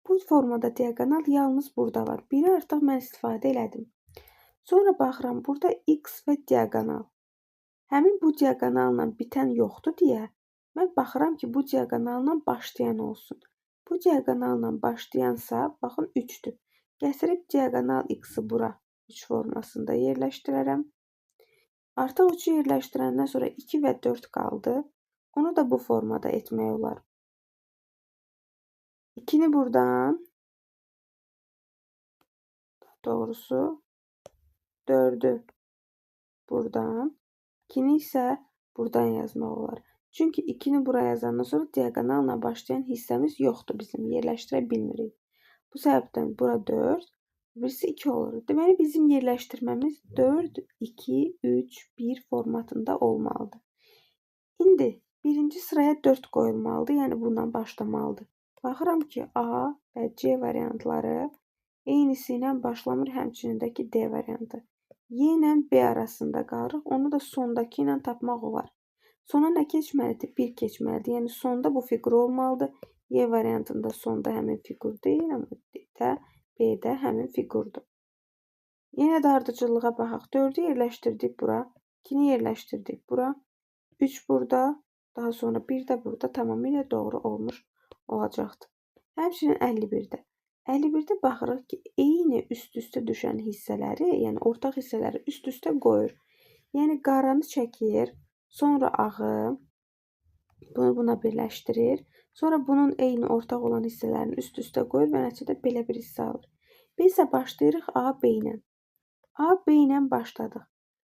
Bu formada diagonal yalnız burada var. Biri artıq mən istifadə elədim. Sonra baxıram burada x və diagonal. Həmin bu diagonalla bitən yoxdur deyə mən baxıram ki, bu diagonalla başlayan olsun. Bu diagonalla başlayansa, baxın 3-dür. Gətirib diagonal x-i bura 3 formasında yerləşdirərəm. Artıq 3-ü yerləşdirəndən sonra 2 və 4 qaldı. Onu da bu formada etmək olar. 2-ni buradan, doğrusu 4-ü buradan, 2-ni isə buradan yazmaq olar. Çünki 2-ni buraya yazandan sonra diagonalla başlayan hissəmiz yoxdur bizim, yerləşdirə bilmirik. Bu səbəbdən bura 4, birisi 2 olur. Deməli, bizim yerləşdirməmiz 4, 2, 3, 1 formatında olmalıdır. İndi birinci sıraya 4 qoyulmalıdır, yəni bundan başlamalıdır. Baxıram ki, A və C variantları eynisi ilə başlamır, həmçinindəki D variantı. Y ilə B arasında qalırıq, onu da sondakı ilə tapmaq olar. Sona nə keçməlidir? 1 keçməlidir. Yəni sonda bu fiqur olmalıdır. Y variantında sonda həmin fiqur deyil, amma D-də, B-də həmin fiqurdur. Yenə də ardıcıllığa baxaq. 4-ü yerləşdirdik bura, 2-ni yerləşdirdik bura, 3 burada, daha sonra 1 də burada tamamilə doğru olmuş olacaqdır. Həmçinin 51-də. 51-də baxırıq ki, eyni üst-üstə düşən hissələri, yəni ortaq hissələri üst-üstə qoyur. Yəni qaranı çəkir, sonra ağı, bunu buna birləşdirir. Sonra bunun eyni ortaq olan hissələrini üst-üstə qoyur və nəticədə belə bir hissə alır. Biz isə başlayırıq A, B ilə. A, B ilə başladıq.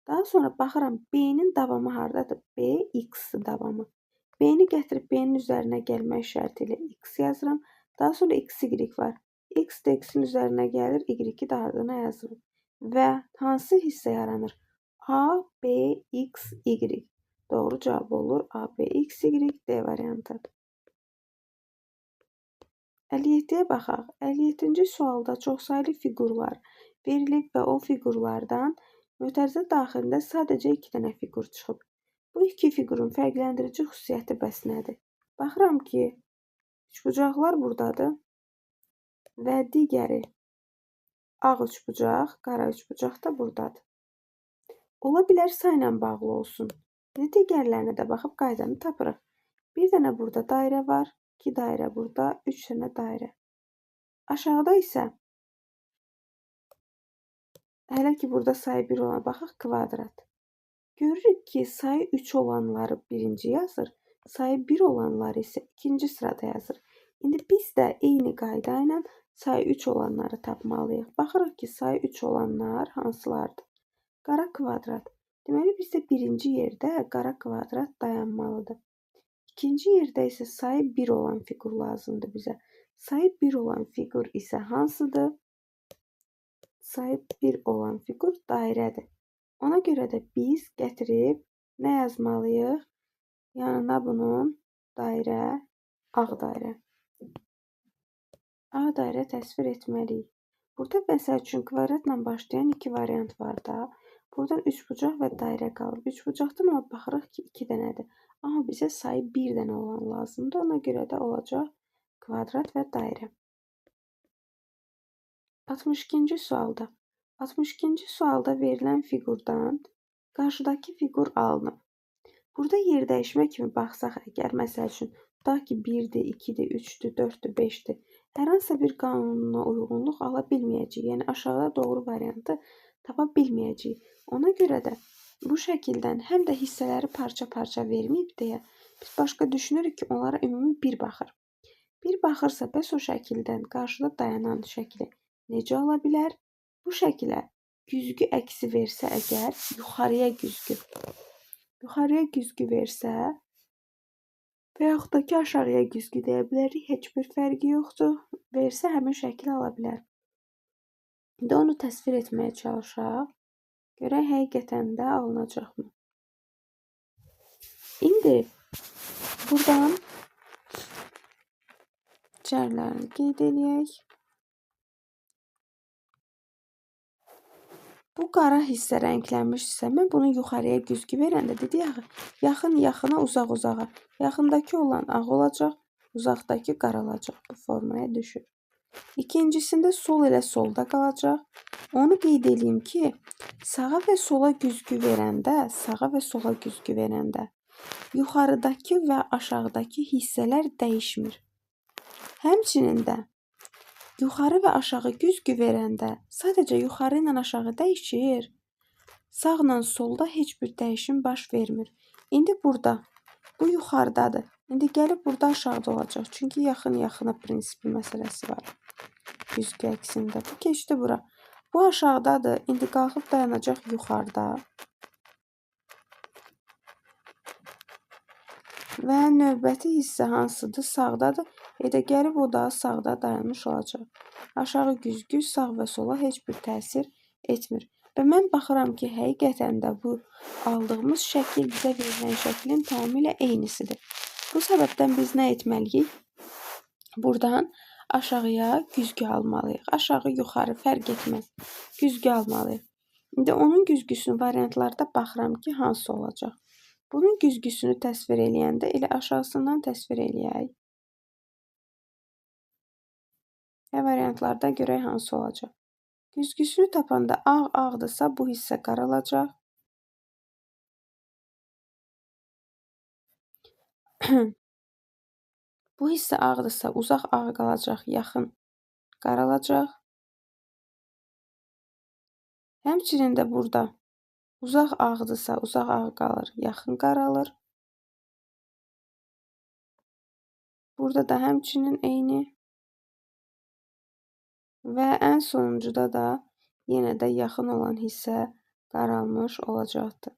Daha sonra baxıram B-nin davamı hardadır? B, X davamı. B-ni gətirib B-nin üzərinə gəlmək şərti ilə X yazıram. Daha sonra X, Y var. X də X-in üzərinə gəlir, Y-i də ardına yazırım. Və hansı hissə yaranır? A, B, X, Y. Doğru cavab olur A, B, X, Y, D variantı. 57-yə baxaq. 57-ci sualda çoxsaylı fiqurlar verilib və o fiqurlardan mötərizə daxilində sadəcə 2 dənə fiqur çıxıb. Bu 2 fiqurun fərqləndirici xüsusiyyəti bəs nədir? Baxıram ki, üçbucaqlar buradadır və digəri ağ üçbucaq, qara üçbucaq da buradadır. Ola bilər sayla bağlı olsun. Digərlərinə də baxıb qaydanı tapırıq. Bir dənə burada dairə var, 2 dairə burada, 3 dənə dairə. Aşağıda isə hələ ki burada sayı 1 olan baxaq kvadrat. Görürük ki, sayı 3 olanları birinci yazır, sayı 1 olanları isə ikinci sırada yazır. İndi biz də eyni qayda ilə sayı 3 olanları tapmalıyıq. Baxırıq ki, sayı 3 olanlar hansılardır? Qara kvadrat. Deməli, bizdə birinci yerdə qara kvadrat dayanmalıdır. İkinci yerdə isə sayı 1 olan fiqur lazımdır bizə. Sayı 1 olan fiqur isə hansıdır? Sayı 1 olan fiqur dairədir. Ona görə də biz gətirib nə yazmalıyıq? Yanına bunun dairə, ağ dairə. Ağ dairə təsvir etməliyik. Burada məsəl üçün kvadratla başlayan 2 variant var da. Buradan üçbucaq və dairə qalır. Üçbucaqdan amma baxırıq ki, 2 dənədir. Amma bizə sayı 1 dənə olan lazımdır. Ona görə də olacaq kvadrat və dairə. 62-ci sualda. 62-ci sualda verilən fiqurdan qarşıdakı fiqur alınıb. Burada yer dəyişmə kimi baxsaq əgər, məsəl üçün, tutaq ki, 1-dir, 2-dir, 3-dür, 4-dür, 5-dir. Hər hansısa bir qanuna uyğunluq ala bilməyəcəyik. Yəni aşağıda doğru variantı tapa bilməyəcəyik. Ona görə də bu şəkildən həm də hissələri parça-parça verməyib deyə biz başqa düşünürük ki, onlara ümumi 1 baxır. 1 baxırsa, bəs o şəkildən qarşıda dayanan şəkli necə ala bilər? Bu şəkilə güzgü əksi versə əgər, yuxarıya güzgü versə, və yaxud da ki, aşağıya güzgü deyə bilərik. Heç bir fərqi yoxdur. Versə həmin şəkli ala bilər. İndi onu təsvir etməyə çalışaq. Görək həqiqətən də alınacaqmı? İndi buradan cərlərini qeyd eləyək. Bu qara hissə rənglənmişsə, mən bunu yuxarıya güzgü verəndə dedik axı, yaxın yaxına, uzaq uzağa. Yaxındakı olan ağ olacaq, uzaqdakı qara olacaq. Bu formaya düşür. İkincisində sol elə solda qalacaq. Onu qeyd edeyim ki, sağa və sola güzgü verəndə, yuxarıdakı və aşağıdakı hissələr dəyişmir. Həmçinin də yuxarı və aşağı güzgü verəndə sadəcə yuxarı ilə aşağı dəyişir. Sağla solda heç bir dəyişim baş vermir. İndi burada bu yuxarıdadır. İndi gəlib burada aşağıda olacaq. Çünki yaxın-yaxına prinsipi məsələsi var. Güzgü əksində. Bu keçdi bura. Bu aşağıdadır. İndi qalxıb dayanacaq yuxarıda. Və növbəti hissə hansıdır? Sağdadır. Elə gəlib o da sağda dayanmış olacaq. Aşağı güzgü sağ və sola heç bir təsir etmir. Və mən baxıram ki, həqiqətən də bu aldığımız şəkil bizə verilən şəklin tamamilə eynisidir. Bu səbəbdən biz nə etməliyik? Buradan aşağıya güzgü almalıyıq. Aşağı, yuxarı fərq etməz. Güzgü almalıyıq. İndi onun güzgüsünü variantlarda baxıram ki, hansı olacaq? Bunun güzgüsünü təsvir eləyəndə elə aşağısından təsvir eləyək. Və variantlarda görək hansı olacaq. Güzgüsünü tapanda ağ ağdırsa bu hissə qara olacaq. Bu hissə ağdırsa uzaq ağ qalacaq, yaxın qara olacaq. Həmçinin də burada uzaq ağdırsa uzaq ağ qalır, yaxın qaralır. Burada da həmçinin eyni. Və ən sonuncuda da yenə də yaxın olan hissə qaralmış olacaqdır.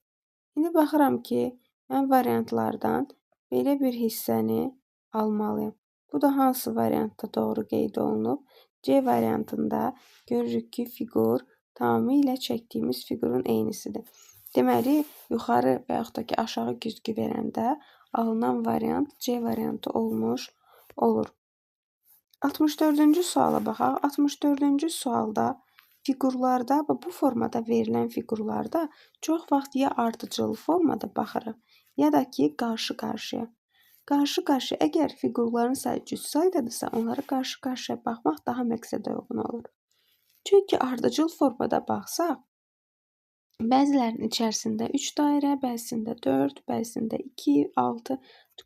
İndi baxıram ki, mən variantlardan belə bir hissəni almalıyım. Bu da hansı variantda doğru qeyd olunub? C variantında görürük ki, fiqur tamamilə çəkdiyimiz fiqurun eynisidir. Deməli, yuxarı və yaxud da ki, aşağı güzgü verəndə alınan variant C variantı olmuş olur. 64-cü suala baxaq. 64-cü sualda fiqurlarda, bu formada verilən fiqurlarda çox vaxt ya ardıcıl formada baxırıq, ya da ki, qarşı-qarşıya. Qarşı-qarşıya, əgər fiqurların sayı cüt saydadırsa, onları qarşı-qarşıya baxmaq daha məqsədə uyğun olur. Çünki ardıcıl formada baxsaq, bəzilərinin içərisində 3 dairə, bəzisində 4, bəzisində 2, 6,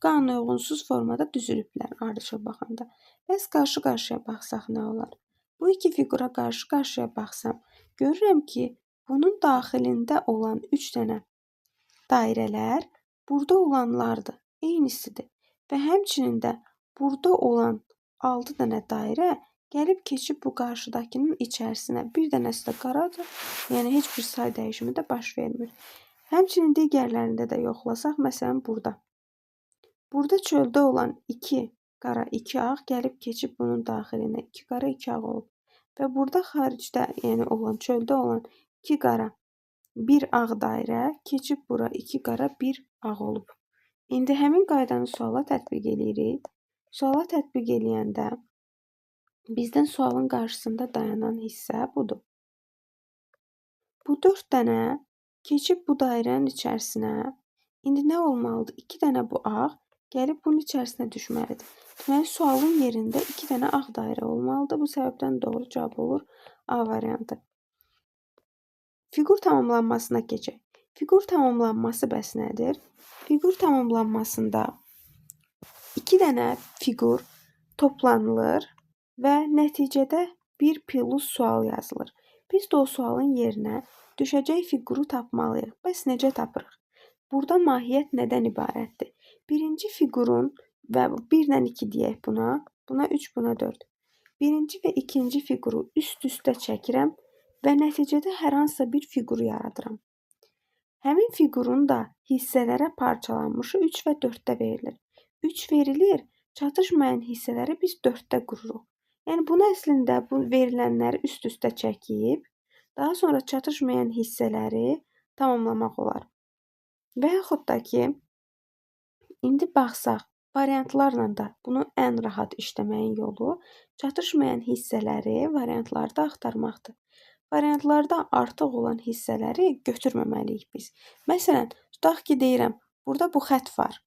qanuna uyğunsuz formada düzülüblər ardıcıl baxanda. Bəs qarşı-qarşıya baxsaq nə olar? Bu iki fiqura qarşı-qarşıya baxsam, görürəm ki, bunun daxilində olan 3 dənə dairələr burada olanlardır, eynisidir. Və həmçinin də burada olan 6 dənə dairə gəlib keçib bu qarşıdakının içərisinə. Bir dənəsi də qaradır, yəni heç bir say dəyişimi də baş vermir. Həmçinin digərlərində də yoxlasaq, məsələn burada. Burada çöldə olan 2 qara, 2 ağ gəlib keçib bunun daxilinə 2 qara, 2 ağ olub. Və burada xaricdə, yəni olan çöldə olan 2 qara, 1 ağ dairə keçib bura 2 qara, 1 ağ olub. İndi həmin qaydanı suala tətbiq eləyirik. Suala tətbiq eləyəndə bizdən sualın qarşısında dayanan hissə budur. Bu 4 dənə keçib bu dairənin içərisinə. İndi nə olmalıdır? 2 dənə bu ağ gəlib bunun içərisinə düşməlidir. Deməli, sualın yerində 2 dənə ağ dairə olmalıdır. Bu səbəbdən doğru cavab olur A variantı. Fiqur tamamlanmasına keçək. Fiqur tamamlanması bəs nədir? Fiqur tamamlanmasında 2 dənə fiqur toplanılır və nəticədə bir plus sual yazılır. Biz də o sualın yerinə düşəcək fiquru tapmalıyıq. Bəs necə tapırıq? Burada mahiyyət nədən ibarətdir? Birinci fiqurun və 1-dən 2 deyək buna 3, buna 4. Birinci və ikinci fiquru üst-üstə çəkirəm və nəticədə hər hansısa bir fiquru yaradıram. Həmin fiqurun da hissələrə parçalanmışı 3 və 4-də verilir. 3 verilir. Çatışmayan hissələri biz 4-də qururuq. Yəni bunu əslində bu verilənləri üst-üstə çəkib, daha sonra çatışmayan hissələri tamamlamaq olar. Və yaxud da ki, indi baxsaq, variantlarla da bunu ən rahat işləməyin yolu çatışmayan hissələri variantlarda axtarmaqdır. Variantlarda artıq olan hissələri götürməməliyik biz. Məsələn, tutaq ki, deyirəm, burada bu xətt var.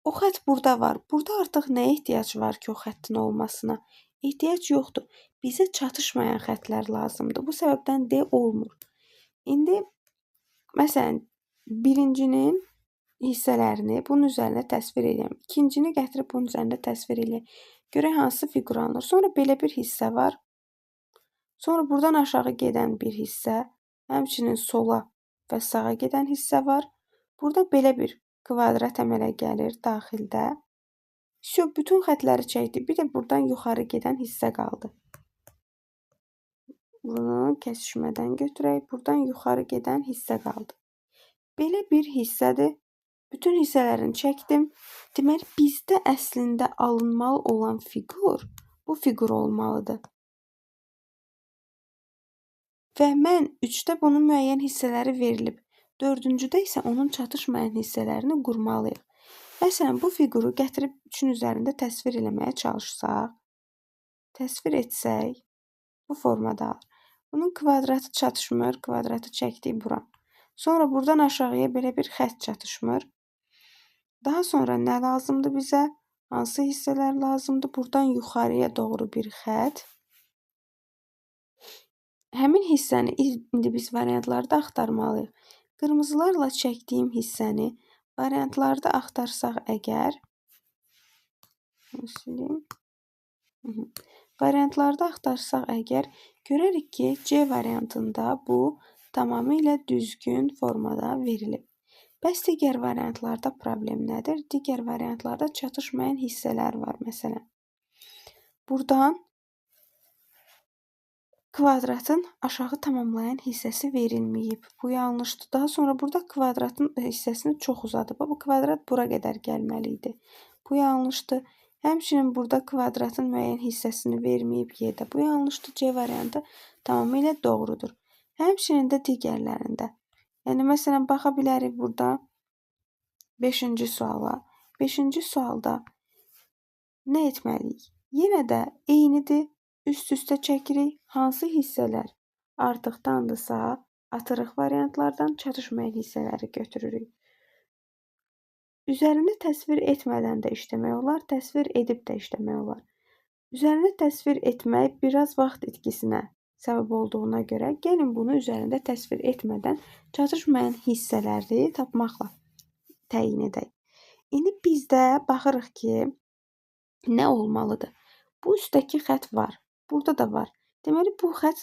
O xətt burada var. Burada artıq nəyə ehtiyac var ki, o xəttin olmasına? Ehtiyac yoxdur. Bizə çatışmayan xəttlər lazımdır. Bu səbəbdən D olmur. İndi məsələn, birincinin hissələrini bunun üzərində təsvir edirəm. İkincini gətirib bunun üzərində təsvir edirəm. Görək hansı fiqur alınır. Sonra belə bir hissə var. Sonra buradan aşağı gedən bir hissə, həmçinin sola və sağa gedən hissə var. Burada belə bir kvadrat əmələ gəlir daxildə. Bütün xəttləri çəkdik. Bir də buradan yuxarı gedən hissə qaldı. Bunu kəsişmədən götürək. Buradan yuxarı gedən hissə qaldı. Belə bir hissədir. Bütün hissələrini çəkdim. Deməli, bizdə əslində alınmalı olan fiqur bu fiqur olmalıdır. Və mən 3-də bunun müəyyən hissələri verilib. 4-cüdə isə onun çatışmayan hissələrini qurmalıyıq. Məsələn, bu fiquru gətirib 3-ün üzərində təsvir eləməyə çalışsaq, təsvir etsək, bu formada alır. Bunun kvadratı çatışmır, kvadratı çəkdik bura. Sonra buradan aşağıya belə bir xətt çatışmır. Daha sonra nə lazımdır bizə? Hansı hissələr lazımdır? Buradan yuxarıya doğru bir xətt. Həmin hissəni indi biz variantlarda axtarmalıyıq. Qırmızılarla çəkdiyim hissəni variantlarda axtarsaq əgər, variantlarda axtarsaq əgər, görərik ki, C variantında bu tamamilə düzgün formada verilib. Bəs digər variantlarda problem nədir? Digər variantlarda çatışmayan hissələr var, məsələn. Buradan kvadratın aşağı tamamlayan hissəsi verilməyib. Bu yanlışdır. Daha sonra burada kvadratın hissəsini çox uzadıb. Bu kvadrat bura qədər gəlməli idi. Bu yanlışdır. Həmçinin burada kvadratın müəyyən hissəsini verməyib Y-də. Bu yanlışdır. C variantı tamamilə doğrudur. Həmçinin də digərlərində. Yəni, məsələn, baxa bilərik burada 5-ci suala. 5-ci sualda nə etməliyik? Yenə də eynidir. Üst-üstə çəkirik. Hansı hissələr artıqdandısa, atırıq variantlardan, çatışmayan hissələri götürürük. Üzərində təsvir etmədən də işləmək olar, təsvir edib də işləmək olar. Üzərində təsvir etmək biraz vaxt itkisinə səbəb olduğuna görə, gəlin bunu üzərində təsvir etmədən çatışmayan hissələri tapmaqla təyin edək. İndi bizdə baxırıq ki, nə olmalıdır? Bu üstdəki xətt var. Burada da var. Deməli, bu xətt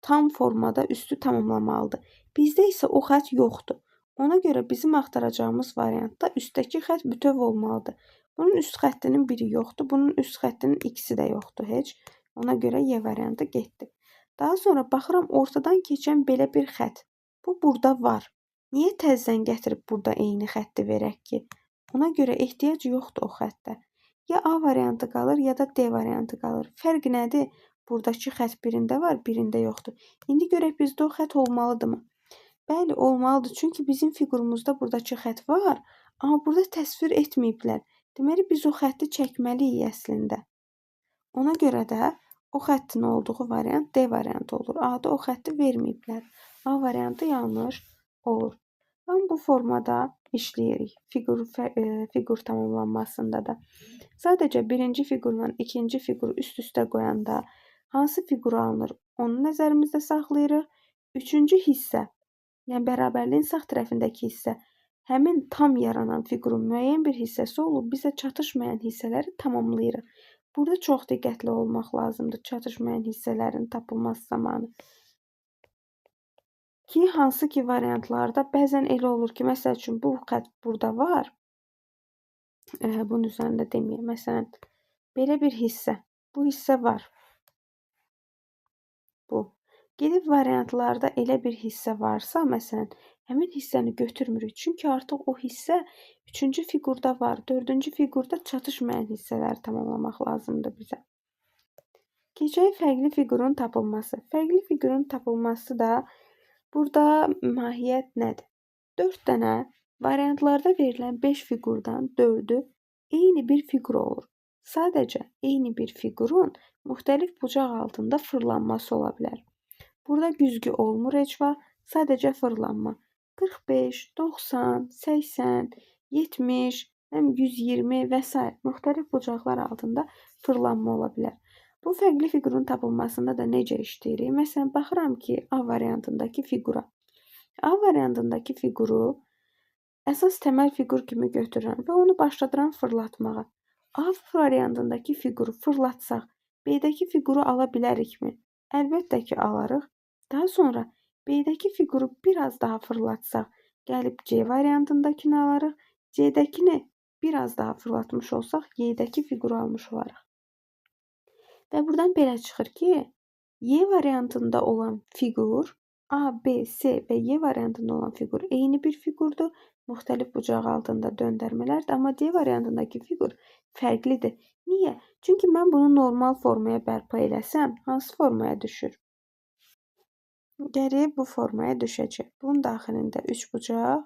tam formada üstü tamamlamalıdır. Bizdə isə o xətt yoxdur. Ona görə bizim axtaracağımız variantda üstdəki xətt bütöv olmalıdır. Bunun üst xəttinin biri yoxdur. Bunun üst xəttinin ikisi də yoxdur heç. Ona görə Y variantı getdi. Daha sonra baxıram ortadan keçən belə bir xətt. Bu burada var. Niyə təzədən gətirib burada eyni xətti verək ki? Ona görə ehtiyac yoxdur o xəttə. Ya A variantı qalır, ya da D variantı qalır. Fərq nədir? Buradakı xətt birində var, birində yoxdur. İndi görək bizdə o xətt olmalıdırmı? Bəli, olmalıdır. Çünki bizim fiqurumuzda buradakı xətt var, amma burada təsvir etməyiblər. Deməli, biz o xətti çəkməliyik əslində. Ona görə də o xəttin olduğu variant D variantı olur. A-da o xətti verməyiblər. A variantı yanlış olur. Amma bu formada işləyirik. Fiqur tamamlanmasında da. Sadəcə birinci fiqurla ikinci fiquru üst-üstə qoyanda hansı fiqur alınır? Onu nəzərimizdə saxlayırıq. Üçüncü hissə, yəni bərabərliyin sağ tərəfindəki hissə, həmin tam yaranan fiqurun müəyyən bir hissəsi olub, bizə çatışmayan hissələri tamamlayırıq. Burada çox diqqətli olmaq lazımdır çatışmayan hissələrin tapılması zamanı. Ki, hansı ki variantlarda bəzən elə olur ki, məsəl üçün bu xətt burada var. Bunun üzərində deməyəm. Məsələn, belə bir hissə. Bu hissə var. Bu. Gedib variantlarda elə bir hissə varsa, məsələn, həmin hissəni götürmürük. Çünki artıq o hissə 3-cü fiqurda var. 4-cü fiqurda çatışmayan hissələri tamamlamaq lazımdır bizə. Keçək fərqli fiqurun tapılması. Fərqli fiqurun tapılması da burada mahiyyət nədir? 4 dənə variantlarda verilən 5 fiqurdan 4-ü eyni bir fiqur olur. Sadəcə eyni bir fiqurun müxtəlif bucaq altında fırlanması ola bilər. Burada güzgü olmur heç vaxt, sadəcə fırlanma. 45, 90, 80, 70, 120 və s. müxtəlif bucaqlar altında fırlanma ola bilər. Bu fərqli fiqurun tapılmasında da necə işləyirik? Məsələn, baxıram ki, A variantındakı fiqura. A variantındakı fiquru əsas təməl fiqur kimi götürürəm və onu başladıram fırlatmağa. A variantındakı fiquru fırlatsaq, B-dəki fiquru ala bilərikmi? Əlbəttə ki, alarıq. Daha sonra B-dəki fiquru biraz daha fırlatsaq, gəlib C variantındakini alarıq. C-dəkini biraz daha fırlatmış olsaq, Y-dəki fiquru almış olarıq. Və buradan belə çıxır ki, Y variantında olan fiqur, A, B, C və Y variantında olan fiqur eyni bir fiqurdur. Müxtəlif bucaq altında döndərmələrdir. Amma D variantındakı fiqur fərqlidir. Niyə? Çünki mən bunu normal formaya bərpa eləsəm, hansı formaya düşür? Geriyə bu formaya düşəcək. Bunun daxilində 3 bucaq,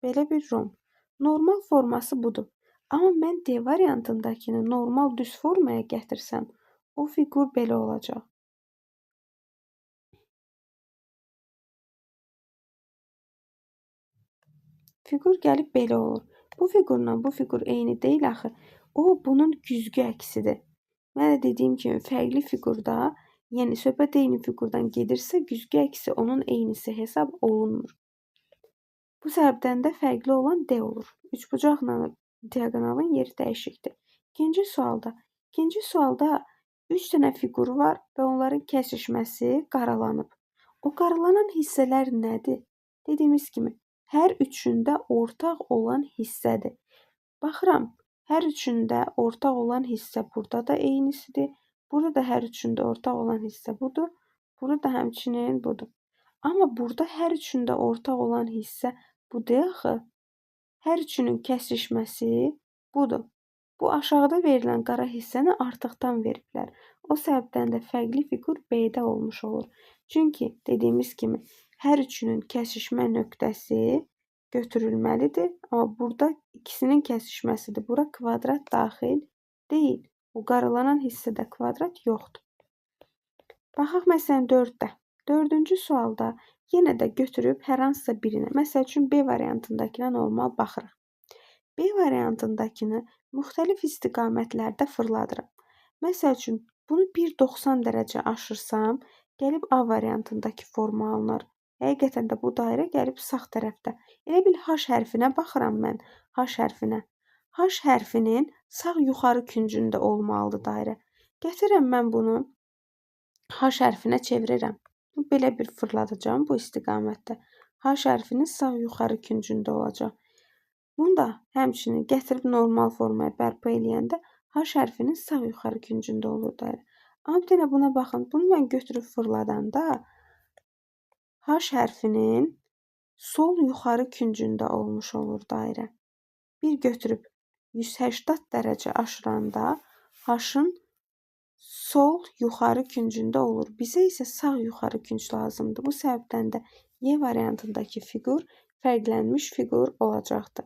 belə bir rom. Normal forması budur. Amma mən D variantındakını normal düz formaya gətirsəm, o fiqur belə olacaq. Fiqur gəlib belə olur. Bu fiqurla bu fiqur eyni deyil axı. O, bunun güzgü əksidir. Mən də dediyim kimi, fərqli fiqurda, yəni söhbət eyni fiqurdan gedirsə, güzgü əksi onun eynisi hesab olunmur. Bu səbəbdən də fərqli olan D olur. Üçbucaqla diaqonalın yeri dəyişikdir. İkinci sualda 3 dənə fiqur var və onların kəsişməsi qaralanıb. O qaralanan hissələr nədir? Dediyimiz kimi, hər üçündə ortaq olan hissədir. Baxıram, hər üçündə ortaq olan hissə burada da eynisidir. Burada da hər üçündə ortaq olan hissə budur. Burada da həmçinin budur. Amma burada hər üçündə ortaq olan hissə budur axı. Hər üçünün kəsişməsi budur. Bu aşağıda verilən qara hissəni artıqdan veriblər. O səbəbdən də fərqli fiqur B-də olmuş olur. Çünki dediyimiz kimi hər üçünün kəsişmə nöqtəsi götürülməlidir. Amma burada ikisinin kəsişməsidir. Bura kvadrat daxil deyil. O qaralanan hissədə kvadrat yoxdur. Baxaq məsələn 4-də. 4-cü sualda yenə də götürüb hər hansısa birinə. Məsəl üçün B variantındakına normal baxırıq. B variantındakını müxtəlif istiqamətlərdə fırladıram. Məsəl üçün bunu 1,90 dərəcə aşırsam, gəlib A variantındakı forma alınır. Həqiqətən də bu dairə gəlib sağ tərəfdə. Elə bil H hərfinə baxıram mən. H hərfinə. H hərfinin sağ yuxarı küncündə olmalıdır dairə. Gətirirəm mən bunu H hərfinə çevirirəm. Belə bir fırladacağım bu istiqamətdə. H hərfinin sağ yuxarı küncündə olacaq. Bunu da həmçinin gətirib normal formaya bərpa eləyəndə H hərfinin sağ yuxarı küncündə olur dairə. Amma bir dənə buna baxın. Bunu mən götürüb fırladanda H hərfinin sol yuxarı küncündə olmuş olur dairə. Bir götürüb 180 dərəcə aşıranda H-ın sol yuxarı küncündə olur. Bizə isə sağ yuxarı künc lazımdır. Bu səbəbdən də Y variantındakı fiqur fərqlənmiş fiqur olacaqdır.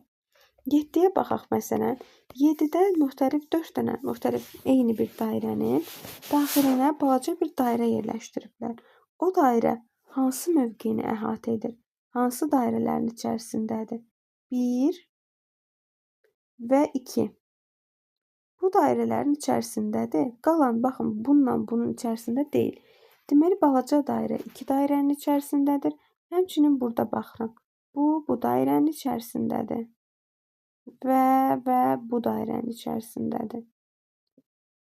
7-yə baxaq məsələn. 7-də müxtəlif 4 dənə müxtəlif eyni bir dairənin daxilinə balaca bir dairə yerləşdiriblər. O dairə hansı mövqeyini əhatə edir? Hansı dairələrin içərisindədir? 1 və 2. Bu dairələrin içərisindədir. Qalan baxın bununla bunun içərisində deyil. Deməli balaca dairə 2 dairənin içərisindədir. Həmçinin burada baxıram. Bu dairənin içərisindədir. Və bu dairənin içərisindədir.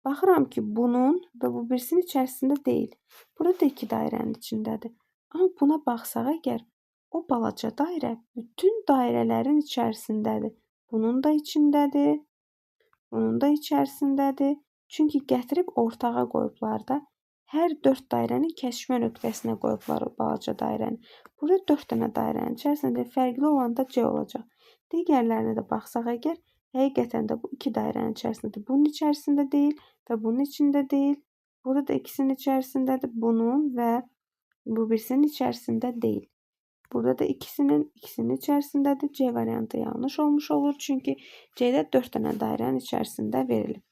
Baxıram ki, bunun və bu birisinin içərisində deyil. Burada da 2 dairənin içindədir. Amma buna baxsaq əgər, o balaca dairə bütün dairələrin içərisindədir. Bunun da içindədir. Bunun da içərisindədir. Çünki gətirib ortağa qoyublar da. Hər 4 dairənin kəsişmə nöqtəsinə qoyublar o balaca dairəni. Burada 4 dənə dairənin içərisində fərqli olanda C olacaq. Digərlərinə də baxsaq əgər, həqiqətən də bu 2 dairənin içərisindədir. Bunun içərisində deyil və bunun içində deyil. Burada da ikisinin içərisindədir. Bunun və bu birisinin içərisində deyil. Burada da ikisinin içərisindədir. C variantı yanlış olmuş olur. Çünki C'də 4 dənə dairənin içərisində verilib.